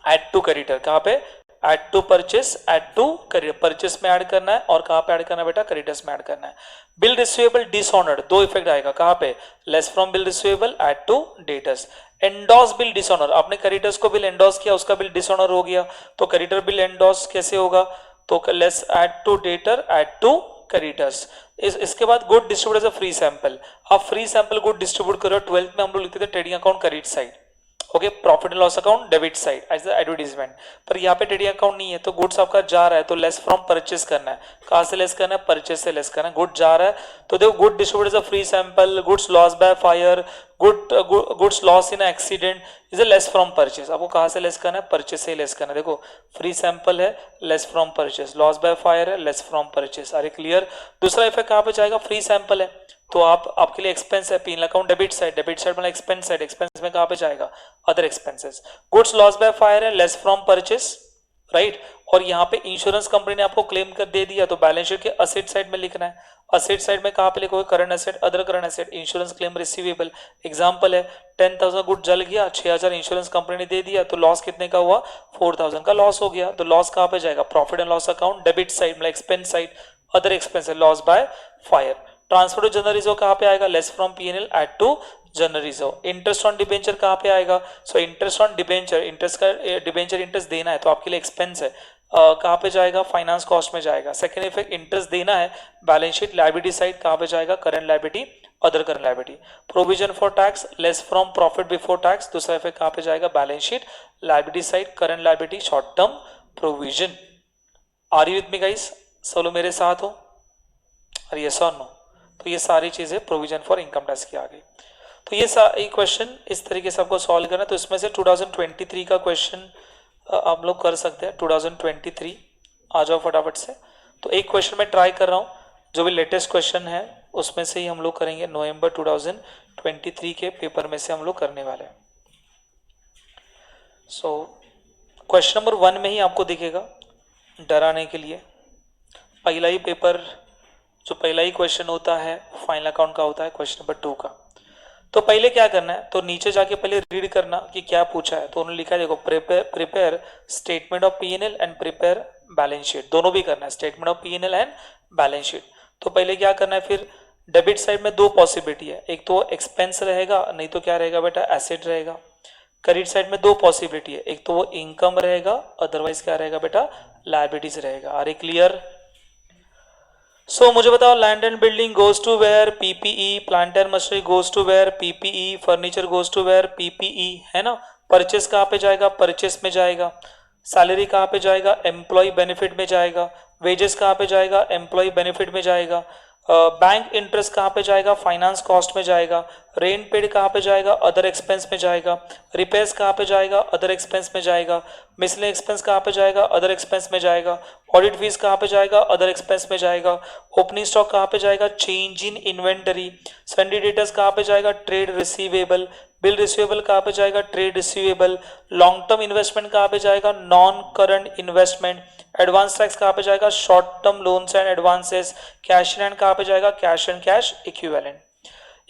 add to creditor. कहाँ पे? Add to purchase, add to credit, purchase में ऐड करना है और कहाँ पे ऐड करना है बेटा, क्रेडिटर्स में ऐड करना है। बिल रिसीवेबल डिसऑनर्ड, दो इफेक्ट आएगा, कहाँ पे, less from bill receivable, add to debtors. Endorse bill dishonour, आपने क्रेडिटर्स को बिल एंडोस किया, उसका बिल डिसऑनर हो गया, तो क्रेडिटर बिल एंडोस कैसे होगा, तो less add to debtor, add to creditors. इसके बाद good distribute as a free sample, आप फ्री सैंपल गुड डिस्ट्रीब्यूट करो। 12th में हम लोग लिखते थे trading account credit side, okay, profit and loss account debit side as advertisement, पर यहाँ पे ट्रेडिंग अकाउंट नहीं है, तो गुड्स आपका जा रहा है तो लेस फ्रॉम परचेस करना है, कहाँ से लेस करना है, परचेस से लेस करना है, गुड जा रहा है तो देखो good distribute as a free sample, goods loss by fire, goods loss in accident is a less from purchase, आपको कहाँ से लेस करना है, परचेस से लेस करना है। देखो फ्री सैंपल है, less from purchase, loss by fire है, लेस फ्रॉम परचेस, अरे क्लियर। दूसरा इफेक्ट कहाँ पे जाएगा, फ्री सैंपल है तो आपके लिए एक्सपेंस है, P account debit side, debit side मतलब एक्सपेंस साइड, एक्सपेंस में कहाँ पे जाएगा, other expenses. Goods loss by fire है, लेस फ्रॉम परचेस, राइट। और यहाँ पे इंश्योरेंस कंपनी ने आपको क्लेम कर दे दिया तो बैलेंस शीट के असेट साइड में लिखना है। असेट साइड में कहाँ पे लिखोगे, current asset, other current asset, insurance claim receivable. Example है 10,000 गुड जल गया, 6,000 इंश्योरेंस कंपनी ने दे दिया तो लॉस कितने का हुआ, 4,000 का लॉस हो गया, तो लॉस कहाँ पे जाएगा, profit and loss account debit side मतलब एक्सपेंस साइड, अदर एक्सपेंस है, loss by fire. Transfer to general reserve कहाँ पे आएगा, less from PNL add to general reserve. Interest on debenture कहाँ पे आएगा, so interest on debenture, interest का debenture interest देना है तो आपके लिए एक्सपेंस है, कहाँ पे जाएगा, फाइनेंस कॉस्ट में जाएगा। सेकेंड इफेक्ट इंटरेस्ट देना है, बैलेंस शीट लायबिलिटी साइड कहाँ पे जाएगा, current liability, other current liability. Provision for tax less from profit before tax, दूसरा इफेक्ट कहाँ पे जाएगा, balance sheet liability side, current liability, short term provision. Are you with me guys, सब लोग मेरे साथ हो, और यस और नो, तो ये सारी चीजें प्रोविजन फॉर इनकम टैक्स की आ गई। तो ये क्वेश्चन इस तरीके से आपको सॉल्व करना है। तो इसमें से 2023 का क्वेश्चन आप लोग कर सकते हैं, 2023 आ जाओ फटाफट से। तो एक क्वेश्चन मैं ट्राई कर रहा हूँ, जो भी लेटेस्ट क्वेश्चन है उसमें से ही हम लोग करेंगे, नवंबर 2023 के पेपर में से हम लोग करने वाले हैं। सो क्वेश्चन नंबर 1 में ही आपको दिखेगा, डराने के लिए पहला ही पेपर, जो पहला ही क्वेश्चन होता है फाइनल अकाउंट का होता है क्वेश्चन नंबर 2 का। तो पहले क्या करना है, तो नीचे जाके पहले रीड करना कि क्या पूछा है। तो उन्होंने लिखा है देखो, prepare statement of PNL and prepare balance sheet, दोनों भी करना है, statement of PNL and balance sheet. तो पहले क्या करना है, फिर डेबिट साइड में दो पॉसिबिलिटी है, एक तो एक्सपेंस रहेगा, नहीं तो क्या रहेगा बेटा, एसेट रहेगा। क्रेडिट साइड में दो पॉसिबिलिटी है, एक तो वो इनकम रहेगा, अदरवाइज क्या रहेगा बेटा, लायबिलिटीज रहेगा। R A clear. सो मुझे बताओ, land and building goes to where, PPE, plant and machinery goes to where, PPE, furniture goes to where, PPE, है ना। परचेस कहाँ पे जाएगा, परचेस में जाएगा। सैलरी कहाँ पे जाएगा, एम्प्लॉय बेनिफिट में जाएगा। वेजेस कहाँ पे जाएगा, एम्प्लॉय बेनिफिट में जाएगा। बैंक इंटरेस्ट कहाँ पे जाएगा, फाइनेंस कॉस्ट में जाएगा। रेंट पेड कहाँ पे जाएगा, अदर एक्सपेंस में जाएगा। रिपेयर्स कहाँ पे जाएगा, अदर एक्सपेंस में जाएगा। मिसले एक्सपेंस कहाँ पे जाएगा, अदर एक्सपेंस में जाएगा। ऑडिट फीस कहाँ पे जाएगा, अदर एक्सपेंस में जाएगा। ओपनिंग स्टॉक कहाँ पे जाएगा, चेंज इन इन्वेंटरी। सन्डी डेटर्स कहाँ पे जाएगा, ट्रेड रिसीवेबल। बिल रिसीवेबल कहाँ पे जाएगा, trade receivable. Long term investment कहाँ पे जाएगा, non current investment. Advance tax कहाँ पे जाएगा, short term loans and advances. Cash in hand कहाँ पे जाएगा, cash and cash equivalent.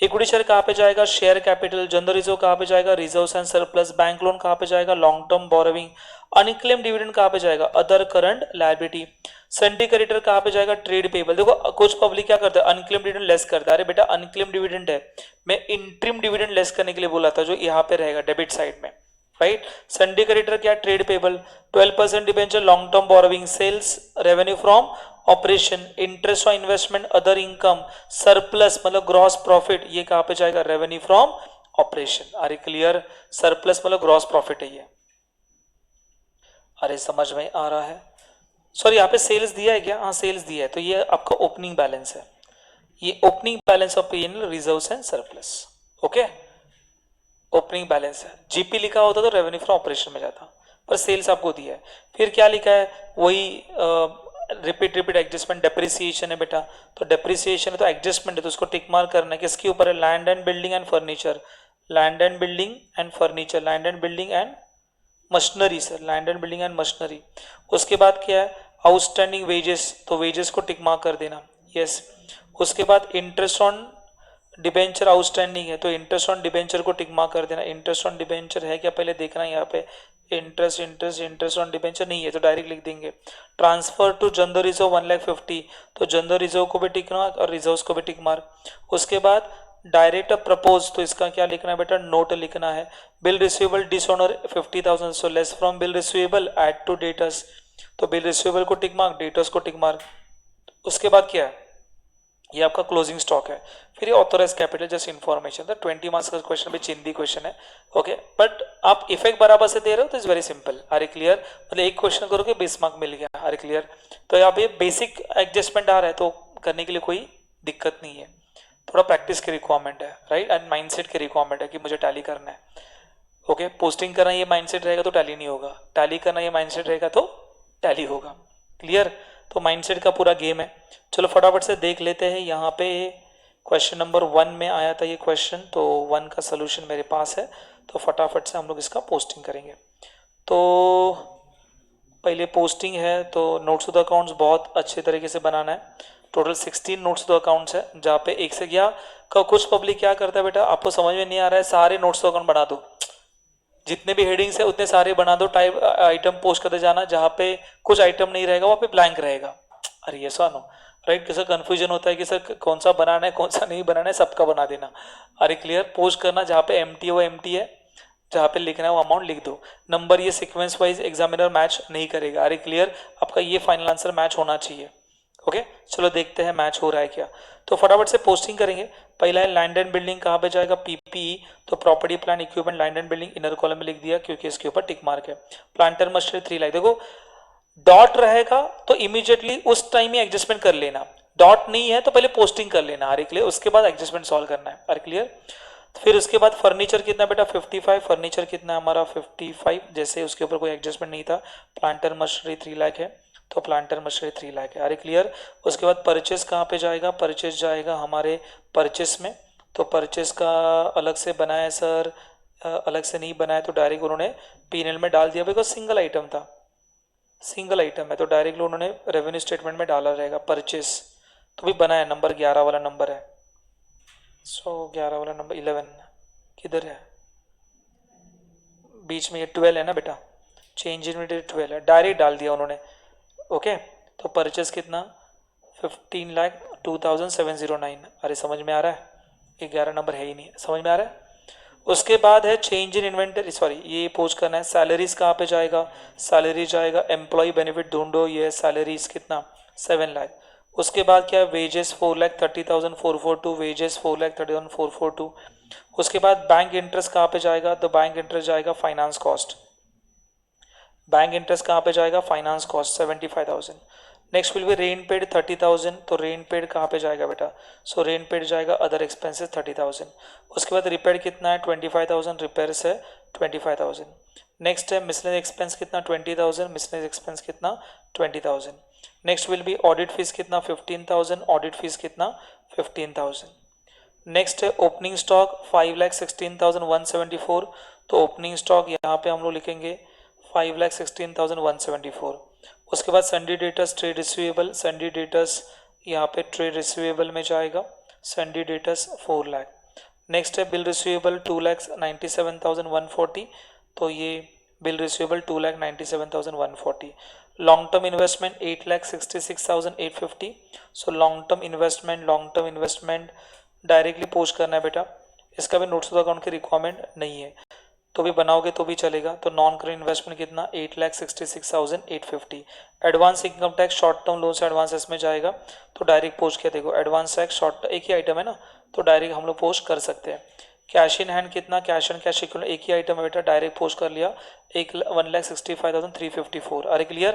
Equity share कहाँ पे जाएगा, शेयर कैपिटल। जनरल रिजर्व कहाँ पे जाएगा, reserves and surplus. Bank loan कहाँ पे जाएगा, long term borrowing. Unclaimed dividend कहाँ पे जाएगा, other current liability. Sundry creditor कहाँ पे जाएगा, ट्रेड पेबल। देखो कुछ पब्लिक क्या करता है, अनक्लेम डिविडेंड लेस करता है। अरे बेटा अनक्लेम डिविडेंड है, मैं इंट्रीम डिविडेंड लेस करने के लिए बोला था, जो यहाँ पे रहेगा डेबिट साइड में, राइट। संडे क्रेडिटर क्या, trade payable. 12% debenture, long term borrowing. Sales revenue from operation. Interest on investment, other income. Surplus मतलब ग्रॉस प्रॉफिट, ये कहाँ पे जाएगा, revenue from operation. Are clear, surplus मतलब ग्रॉस प्रॉफिट है ये। अरे समझ में आ रहा है। सॉरी यहाँ पे सेल्स दिया है क्या, हाँ सेल्स दिया है, तो ये आपका ओपनिंग बैलेंस है। ये opening balance of PNL, reserves and surplus, okay. Opening balance है, जीपी लिखा होता तो रेवेन्यू फ्रॉम ऑपरेशन में जाता, पर सेल्स आपको दिया है। फिर क्या लिखा है, वही रिपीट एडजस्टमेंट। डेप्रिसिएशन है बेटा, तो डेप्रिसिएशन है तो एडजस्टमेंट है, तो उसको टिक मार्क करना है। किसके ऊपर है, land and building and furniture. Land and building and furniture, land and building and machinery sir, land and building and machinery. उसके बाद क्या है, आउटस्टैंडिंग वेजेस, तो वेजेस को टिक मार्क कर देना, यस। उसके बाद इंटरेस्ट ऑन डिबेंचर आउटस्टैंडिंग है, तो इंटरेस्ट ऑन डिबेंचर को टिक मार्क कर देना। इंटरेस्ट ऑन डिबेंचर है क्या, पहले देखना यहाँ पे interest interest interest on debenture नहीं है तो डायरेक्ट लिख देंगे। ट्रांसफर टू जनरल रिजर्व 1,50,000 तो जनरल रिजर्व को भी टिक मार्क और रिजर्व को भी टिक मार्क। उसके बाद डायरेक्ट प्रपोज तो इसका क्या लिखना है बेटा, नोट लिखना है। Bill receivable dishonour 50,000 so less from bill receivable add to debtors तो बिल रिसीवेबल को टिक मार्क, डेटर्स को टिक मार्क। उसके बाद क्या है, ये आपका क्लोजिंग स्टॉक है। फिर ये ऑथोराइज कैपिटल जस्ट इन्फॉर्मेशन था। 20 मार्क्स का क्वेश्चन भी चिंदी क्वेश्चन है। ओके बट आप इफेक्ट बराबर से दे रहे हो तो is very simple. Are clear, मतलब एक क्वेश्चन करोगे 20 मार्क मिल गया। आर क्लियर, तो यहाँ पे बेसिक एडजस्टमेंट आ रहा है तो करने के लिए कोई दिक्कत नहीं है। थोड़ा प्रैक्टिस की रिक्वायरमेंट है, राइट, एंड माइंडसेट की रिक्वायरमेंट है कि मुझे टैली करना है। ओके पोस्टिंग करना ये माइंडसेट रहेगा तो टैली नहीं होगा, टैली करना ये माइंडसेट रहेगा तो टैली होगा। क्लियर, तो माइंडसेट का पूरा गेम है। चलो फटाफट से देख लेते हैं। यहाँ पे क्वेश्चन नंबर 1 में आया था ये क्वेश्चन, तो 1 का सोल्यूशन मेरे पास है, तो फटाफट से हम लोग इसका पोस्टिंग करेंगे। तो पहले पोस्टिंग है तो नोट्स टू द अकाउंट्स बहुत अच्छे तरीके से बनाना है। Total 16 notes to the accounts है, जहाँ पे एक से क्या कुछ पब्लिक क्या करता है बेटा, आपको समझ में नहीं आ रहा है सारे नोट्स टू अकाउंट बना दो, जितने भी हेडिंग्स है उतने सारे बना दो, टाइप आइटम पोस्ट करते जाना, जहाँ पे कुछ आइटम नहीं रहेगा वहाँ पे ब्लैंक रहेगा। अरे ये नो राइट, किसी कंफ्यूजन होता है कि सर कौन सा बनाना है कौन सा नहीं बनाना है, सबका बना देना। अरे क्लियर, पोस्ट करना जहाँ पे एम्प्टी है वो एम्प्टी है, जहाँ पे लिखना है वो अमाउंट लिख दो। नंबर ये सीक्वेंस वाइज एग्जामिनर मैच नहीं करेगा। अरे क्लियर, आपका ये फाइनल आंसर मैच होना चाहिए। ओके चलो देखते हैं मैच हो रहा है क्या। तो फटाफट से पोस्टिंग करेंगे। पहला है लैंड एंड बिल्डिंग, कहाँ पे जाएगा, पीपीई, तो property plan equipment land and building inner column में लिख दिया क्योंकि इसके ऊपर टिक मार्क है। प्लांटर मशीनरी 3 लाख, देखो डॉट रहेगा तो इमीडिएटली उस टाइम ही एडजस्टमेंट कर लेना, डॉट नहीं है तो पहले पोस्टिंग कर लेना। आर क्लियर, उसके बाद एडजस्टमेंट सॉल्व करना है। आर क्लियर, फिर उसके बाद फर्नीचर कितना बेटा 55, फर्नीचर कितना है हमारा 55, जैसे उसके ऊपर कोई एडजस्टमेंट नहीं था। प्लांटर मशीनरी 3 लाख है तो प्लांटर मशीनरी 3 लाख है। अरे क्लियर, उसके बाद परचेस कहाँ पे जाएगा, परचेस जाएगा हमारे परचेस में, तो परचेस का अलग से बनाया सर, अलग से नहीं बनाया तो डायरेक्ट उन्होंने पीएनएल में डाल दिया, बिकॉज सिंगल आइटम था, सिंगल आइटम है तो डायरेक्टली उन्होंने रेवेन्यू स्टेटमेंट में डाला रहेगा परचेस। तो भी बनाया, नंबर 11 वाला नंबर है, सो 11 वाला नंबर 11 किधर है, बीच में ये 12 है ना बेटा, चेंज इन 12 है, डायरेक्ट डाल दिया उन्होंने। ओके तो परचेस कितना 15,02,709। अरे समझ में आ रहा है, 11 नंबर है ही नहीं, समझ में आ रहा है। उसके बाद है चेंज इन इन्वेंटरी, सॉरी ये पोस्ट करना है। सैलरीज कहाँ पे जाएगा, सैलरी जाएगा एम्प्लॉय बेनिफिट ढूंढो, ये सैलरीज कितना 7 लाख। उसके बाद क्या है, वेजेस 4,30,442, वेजेस 4,30,442। उसके बाद बैंक इंटरेस्ट कहाँ पे जाएगा, तो बैंक इंटरेस्ट जाएगा फाइनेंस कॉस्ट, बैंक इंटरेस्ट कहाँ पे जाएगा, finance cost 75,000। Next will be rent paid 30,000, तो रेंट पेड कहाँ पे जाएगा बेटा, सो रेंट पेड जाएगा अदर एक्सपेंसेस 30,000। उसके बाद रिपेयर कितना है 25,000, रिपेयर्स है 25,000। नेक्स्ट है मिसलेनियस एक्सपेंस कितना 20,000, मिसलेनियस एक्सपेंस कितना 20,000। Next will be audit fees कितना 15,000, ऑडिट फीस कितना 15,000। नेक्स्ट है ओपनिंग स्टॉक 5,16,174, तो ओपनिंग स्टॉक यहाँ पे हम लोग लिखेंगे 5,16,174। उसके बाद सन्डी debtors trade receivable, sundry debtors यहाँ पे ट्रेड रिसीवेबल में जाएगा, सन्डी डेटर्स 4 लाख। नेक्स्ट है बिल रिसीवेबल 2,97,140, तो ये bill receivable 2,97,140। Long term investment 8,66,850, so long term investment directly post करना है बेटा, इसका भी नोट्स टू द अकाउंट की रिक्वायरमेंट नहीं है, तो भी बनाओगे तो भी चलेगा। तो नॉन करेंट इन्वेस्टमेंट कितना 8,66,850। Advance income tax short term loan से एडवांस इसमें जाएगा, तो डायरेक्ट पोस्ट किया, देखो एडवांस टैक्स शॉर्ट एक ही आइटम है ना, तो डायरेक्ट हम लोग पोस्ट कर सकते हैं। कैश इन हैंड कितना, कैश एंड कैश इक्वल एक ही आइटम है बेटा, डायरेक्ट पोस्ट कर लिया 1,65,354। अरे क्लियर,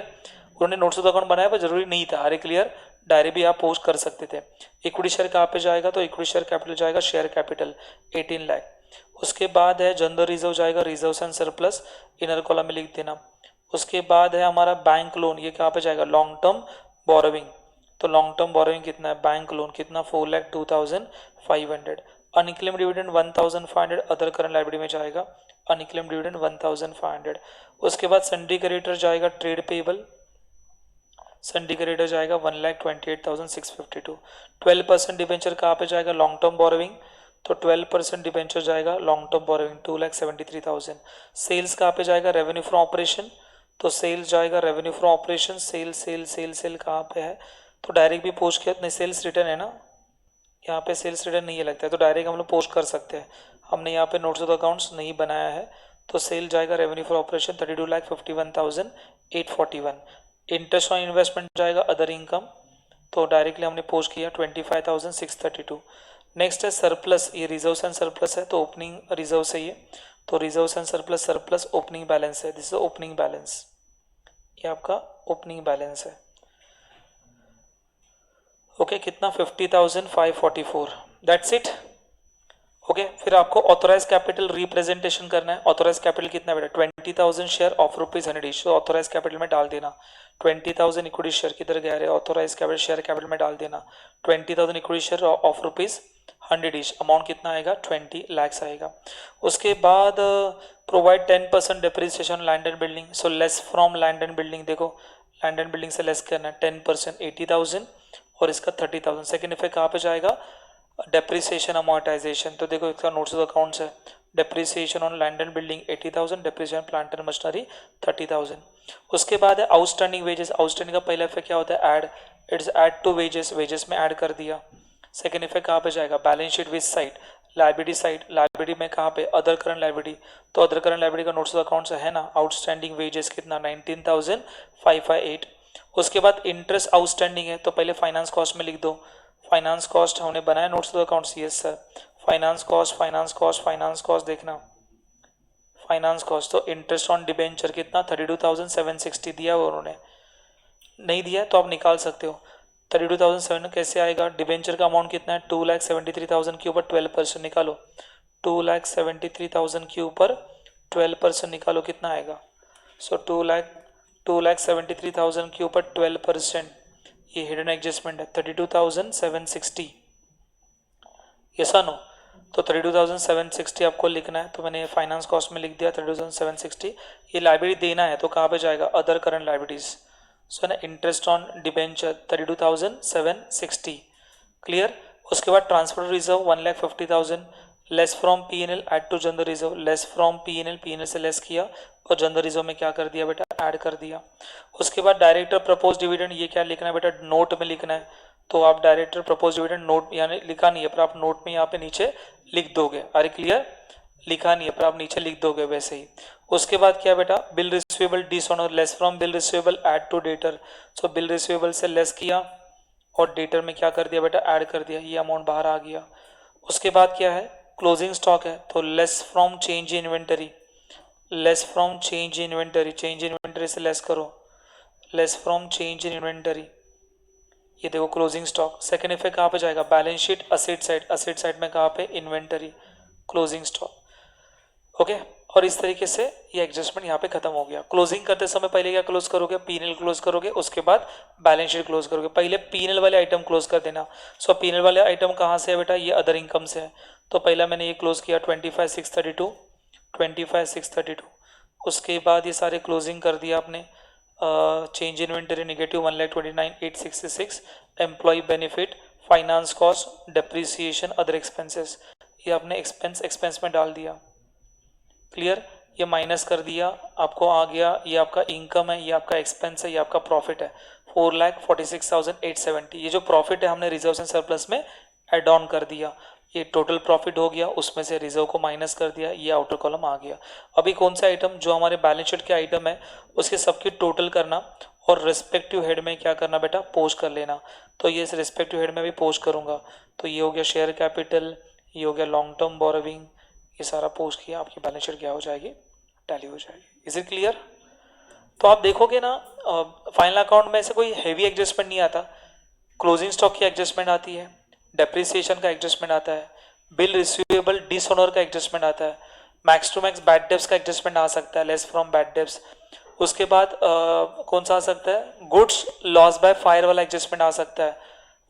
उन्होंने नोट्स ऑफ अकाउंट बनाया पर जरूरी नहीं था। अरे क्लियर, डायरेक्ट भी आप पोस्ट कर सकते थे। इक्विटी शेयर कहाँ पे जाएगा, तो इक्विटी शेयर कैपिटल जाएगा, शेयर कैपिटल 18 लाख। उसके बाद है जनरल रिजर्व जाएगा, reserve and surplus inner column में लिख देना। उसके बाद है हमारा बैंक लोन, ये कहाँ पे जाएगा, लॉन्ग टर्म बोरोविंग, तो लॉन्ग टर्म बोरोविंग कितना है, बैंक लोन कितना 4,02,500। Unclaim dividend 1,500 other current liability में जाएगा, अनक्लेम डिविडेंड 1,500। उसके बाद सन्डी क्रेडिटर जाएगा ट्रेड पेबल, सन्डी क्रेडिटर जाएगा 1,28,652। 12% डिबेंचर कहाँ पे जाएगा, लॉन्ग टर्म बोरोविंग, तो 12% डिबेंचर जाएगा लॉन्ग टर्म बोरोइंग 2,73,000। सेल्स कहाँ पे जाएगा, रेवेन्यू फ्रॉम ऑपरेशन, तो सेल्स जाएगा revenue from operation, sale sale sale sale कहाँ पे है, तो डायरेक्ट भी पोस्ट किया नहीं, सेल्स रिटर्न है ना, यहाँ पे सेल्स रिटर्न नहीं है लगता है, तो डायरेक्ट हम लोग पोस्ट कर सकते हैं, हमने यहाँ पे नोट्स ऑफ अकाउंट्स नहीं बनाया है, तो सेल जाएगा revenue for operation 32,51,841। Interest on investment जाएगा अदर इनकम, तो डायरेक्टली हमने पोस्ट किया 25,632। नेक्स्ट है सरप्लस, ये रिजर्व्स एंड सरप्लस है, तो ओपनिंग रिजर्व है ये, तो reserves and surplus surplus opening balance है, दिस इज ओपनिंग बैलेंस, ये आपका ओपनिंग बैलेंस है। ओके कितना 50,544, दैट्स इट। ओके फिर आपको ऑथोराइज कैपिटल रिप्रेजेंटेशन करना है। ऑथोराइज कैपिटल कितना बेटा 20,000 शेयर ऑफ ₹100 ईच, तो ऑथोराइज कैपिटल में डाल देना 20,000 इक्विटी शेयर, किधर गया रे, ऑथोराइज कैपिटल शेयर कैपिटल में डाल देना 20,000 equity share of ₹100 each, amount कितना आएगा 20 लाख आएगा। उसके बाद provide 10% depreciation land and building, so less from land and building, देखो लैंड एंड बिल्डिंग से लेस करना है 10% 80,000 और इसका 30,000। सेकेंड इफेक्ट कहाँ पे जाएगा, डेप्रिसिएशन अमोर्टाइजेशन, तो देखो इसका नोट्स ऑफ अकाउंट्स है, depreciation on land and building 80,000, depreciation plant and machinery 30,000। उसके बाद है आउटस्टैंडिंग वेजेस, आउटस्टैंडिंग का पहला इफेक्ट क्या होता है add, it's add to wages, wages में ऐड कर दिया। सेकेंड इफेक्ट कहाँ पे जाएगा, balance sheet which side, liability side, liability में कहाँ पे अदर करंट लाइबिलिटी, तो अदर करंट लाइबिलिटी का नोट्स ऑफ अकाउंट्स है ना, आउटस्टैंडिंग वेजेस कितना 19,558। उसके बाद इंटरेस्ट आउटस्टैंडिंग है, तो पहले फाइनेंस कॉस्ट में लिख दो, फाइनेंस कॉस्ट हमने बनाया notes of accounts, yes sir, finance cost finance cost finance cost देखना, फाइनेंस कॉस्ट तो इंटरेस्ट ऑन डिबेंचर कितना 32,760 दिया हुआ उन्होंने, नहीं दिया तो आप निकाल सकते हो। 32,700 कैसे आएगा, डिबेंचर का अमाउंट कितना है 2,73,000 के ऊपर 12% निकालो, 2,73,000 के ऊपर 12% निकालो कितना आएगा, सो 2,73,000 के ऊपर 12%, ये हिडन एडजस्टमेंट है 32,760, यस नो, तो 32,760 आपको लिखना है, तो मैंने फाइनेंस कॉस्ट में लिख दिया 32,760। ये लाइबिलिटी देना है तो कहाँ पे जाएगा अदर करंट लाइबिलिटीज, सो ना इंटरेस्ट ऑन डिबेंचर 32,760, क्लियर। उसके बाद transfer reserve 1,50,000, less from P&L add to general reserve, less from P&L से लेस किया और जनरल रिजर्व में क्या कर दिया बेटा ऐड कर दिया। उसके बाद डायरेक्टर प्रपोज डिविडेंड, ये क्या लिखना है बेटा नोट में लिखना है, तो आप डायरेक्टर प्रपोज डिविडेंड नोट यानी लिखा नहीं है पर आप नोट में यहाँ पे नीचे लिख दोगे, अरे क्लियर, लिखा नहीं है पर आप नीचे लिख दोगे वैसे ही। उसके बाद क्या बेटा bill receivable dishonour, less from bill receivable add to debtor, so bill receivable से लेस किया और डेटर में क्या कर दिया बेटा ऐड कर दिया, ये अमाउंट बाहर आ गया। उसके बाद क्या है क्लोजिंग स्टॉक है, तो less from change in inventory, less from change in inventory, change in inventory से लेस करो, less from change in inventory, ये देखो क्लोजिंग स्टॉक। सेकंड इफेक्ट कहाँ पे जाएगा balance sheet asset side, asset side में कहाँ पे इन्वेंटरी क्लोजिंग स्टॉक, ओके। और इस तरीके से ये एडजस्टमेंट यहाँ पे खत्म हो गया। क्लोजिंग करते समय पहले क्या क्लोज करोगे P&L क्लोज करोगे, उसके बाद बैलेंस शीट क्लोज करोगे, पहले P&L वाले आइटम क्लोज कर देना। सो P&L वाले आइटम कहाँ से है बेटा, ये अदर इनकम से है, तो पहला मैंने ये क्लोज किया 25,632, 25,632। उसके बाद ये सारे क्लोजिंग कर दिया आपने, change inventory negative 1,29,866, employee benefit, finance cost, depreciation, other expenses, ये आपने एक्सपेंस में डाल दिया, क्लियर, ये माइनस कर दिया आपको आ गया, ये आपका इनकम है, ये आपका एक्सपेंस है, ये आपका प्रॉफिट है 4,46,870। ये जो प्रॉफिट है हमने रिजर्व एंड सरप्लस में एड ऑन कर दिया, ये टोटल प्रॉफिट हो गया, उसमें से रिजर्व को माइनस कर दिया, ये आउटर कॉलम आ गया। अभी कौन सा आइटम जो हमारे बैलेंस शीट के आइटम है उसके सबकी टोटल करना और रिस्पेक्टिव हेड में क्या करना बेटा पोस्ट कर लेना, तो ये रिस्पेक्टिव हेड में भी पोस्ट करूंगा, तो ये हो गया शेयर कैपिटल, ये हो गया लॉन्ग टर्म बोरोविंग, ये सारा पोस्ट किया, आपकी बैलेंस शीट क्या हो जाएगी टैली हो जाएगी। Is it clear. तो आप देखोगे ना फाइनल अकाउंट में से कोई हैवी एडजस्टमेंट नहीं आता, क्लोजिंग स्टॉक की एडजस्टमेंट आती है, डेप्रिसिएशन का एडजस्टमेंट आता है, बिल रिसीवेबल डिसऑनर का एडजस्टमेंट आता है, max to max bad debts का एडजस्टमेंट आ सकता है, लेस फ्रॉम बैड डेब्ट्स। उसके बाद कौन सा आ सकता है गुड्स लॉस बाय फायर वाला एडजस्टमेंट आ सकता है,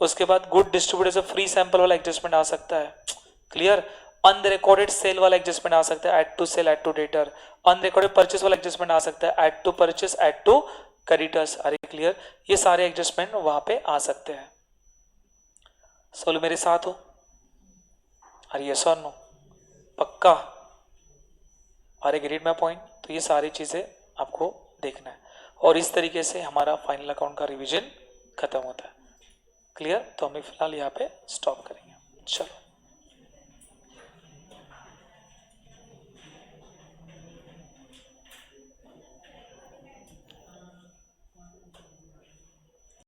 उसके बाद गुड डिस्ट्रीब्यूटर से फ्री सैंपल वाला एडजस्टमेंट आ सकता है, क्लियर। अनरिकॉर्डेड सेल वाला एडजस्टमेंट आ सकता है, add to sale add to debtor, unrecorded purchase वाला एडजस्टमेंट आ सकता है, add to purchase add to creditors, are clear, ये सारे एडजस्टमेंट वहां पे आ सकते हैं। सोलो मेरे साथ हो, आर यस और नो? पक्का? Are you get my point? तो ये सारी चीज़ें आपको देखना है और इस तरीके से हमारा फाइनल अकाउंट का रिवीजन खत्म होता है। क्लियर? तो हम फिलहाल यहाँ पे स्टॉप करेंगे। चलो।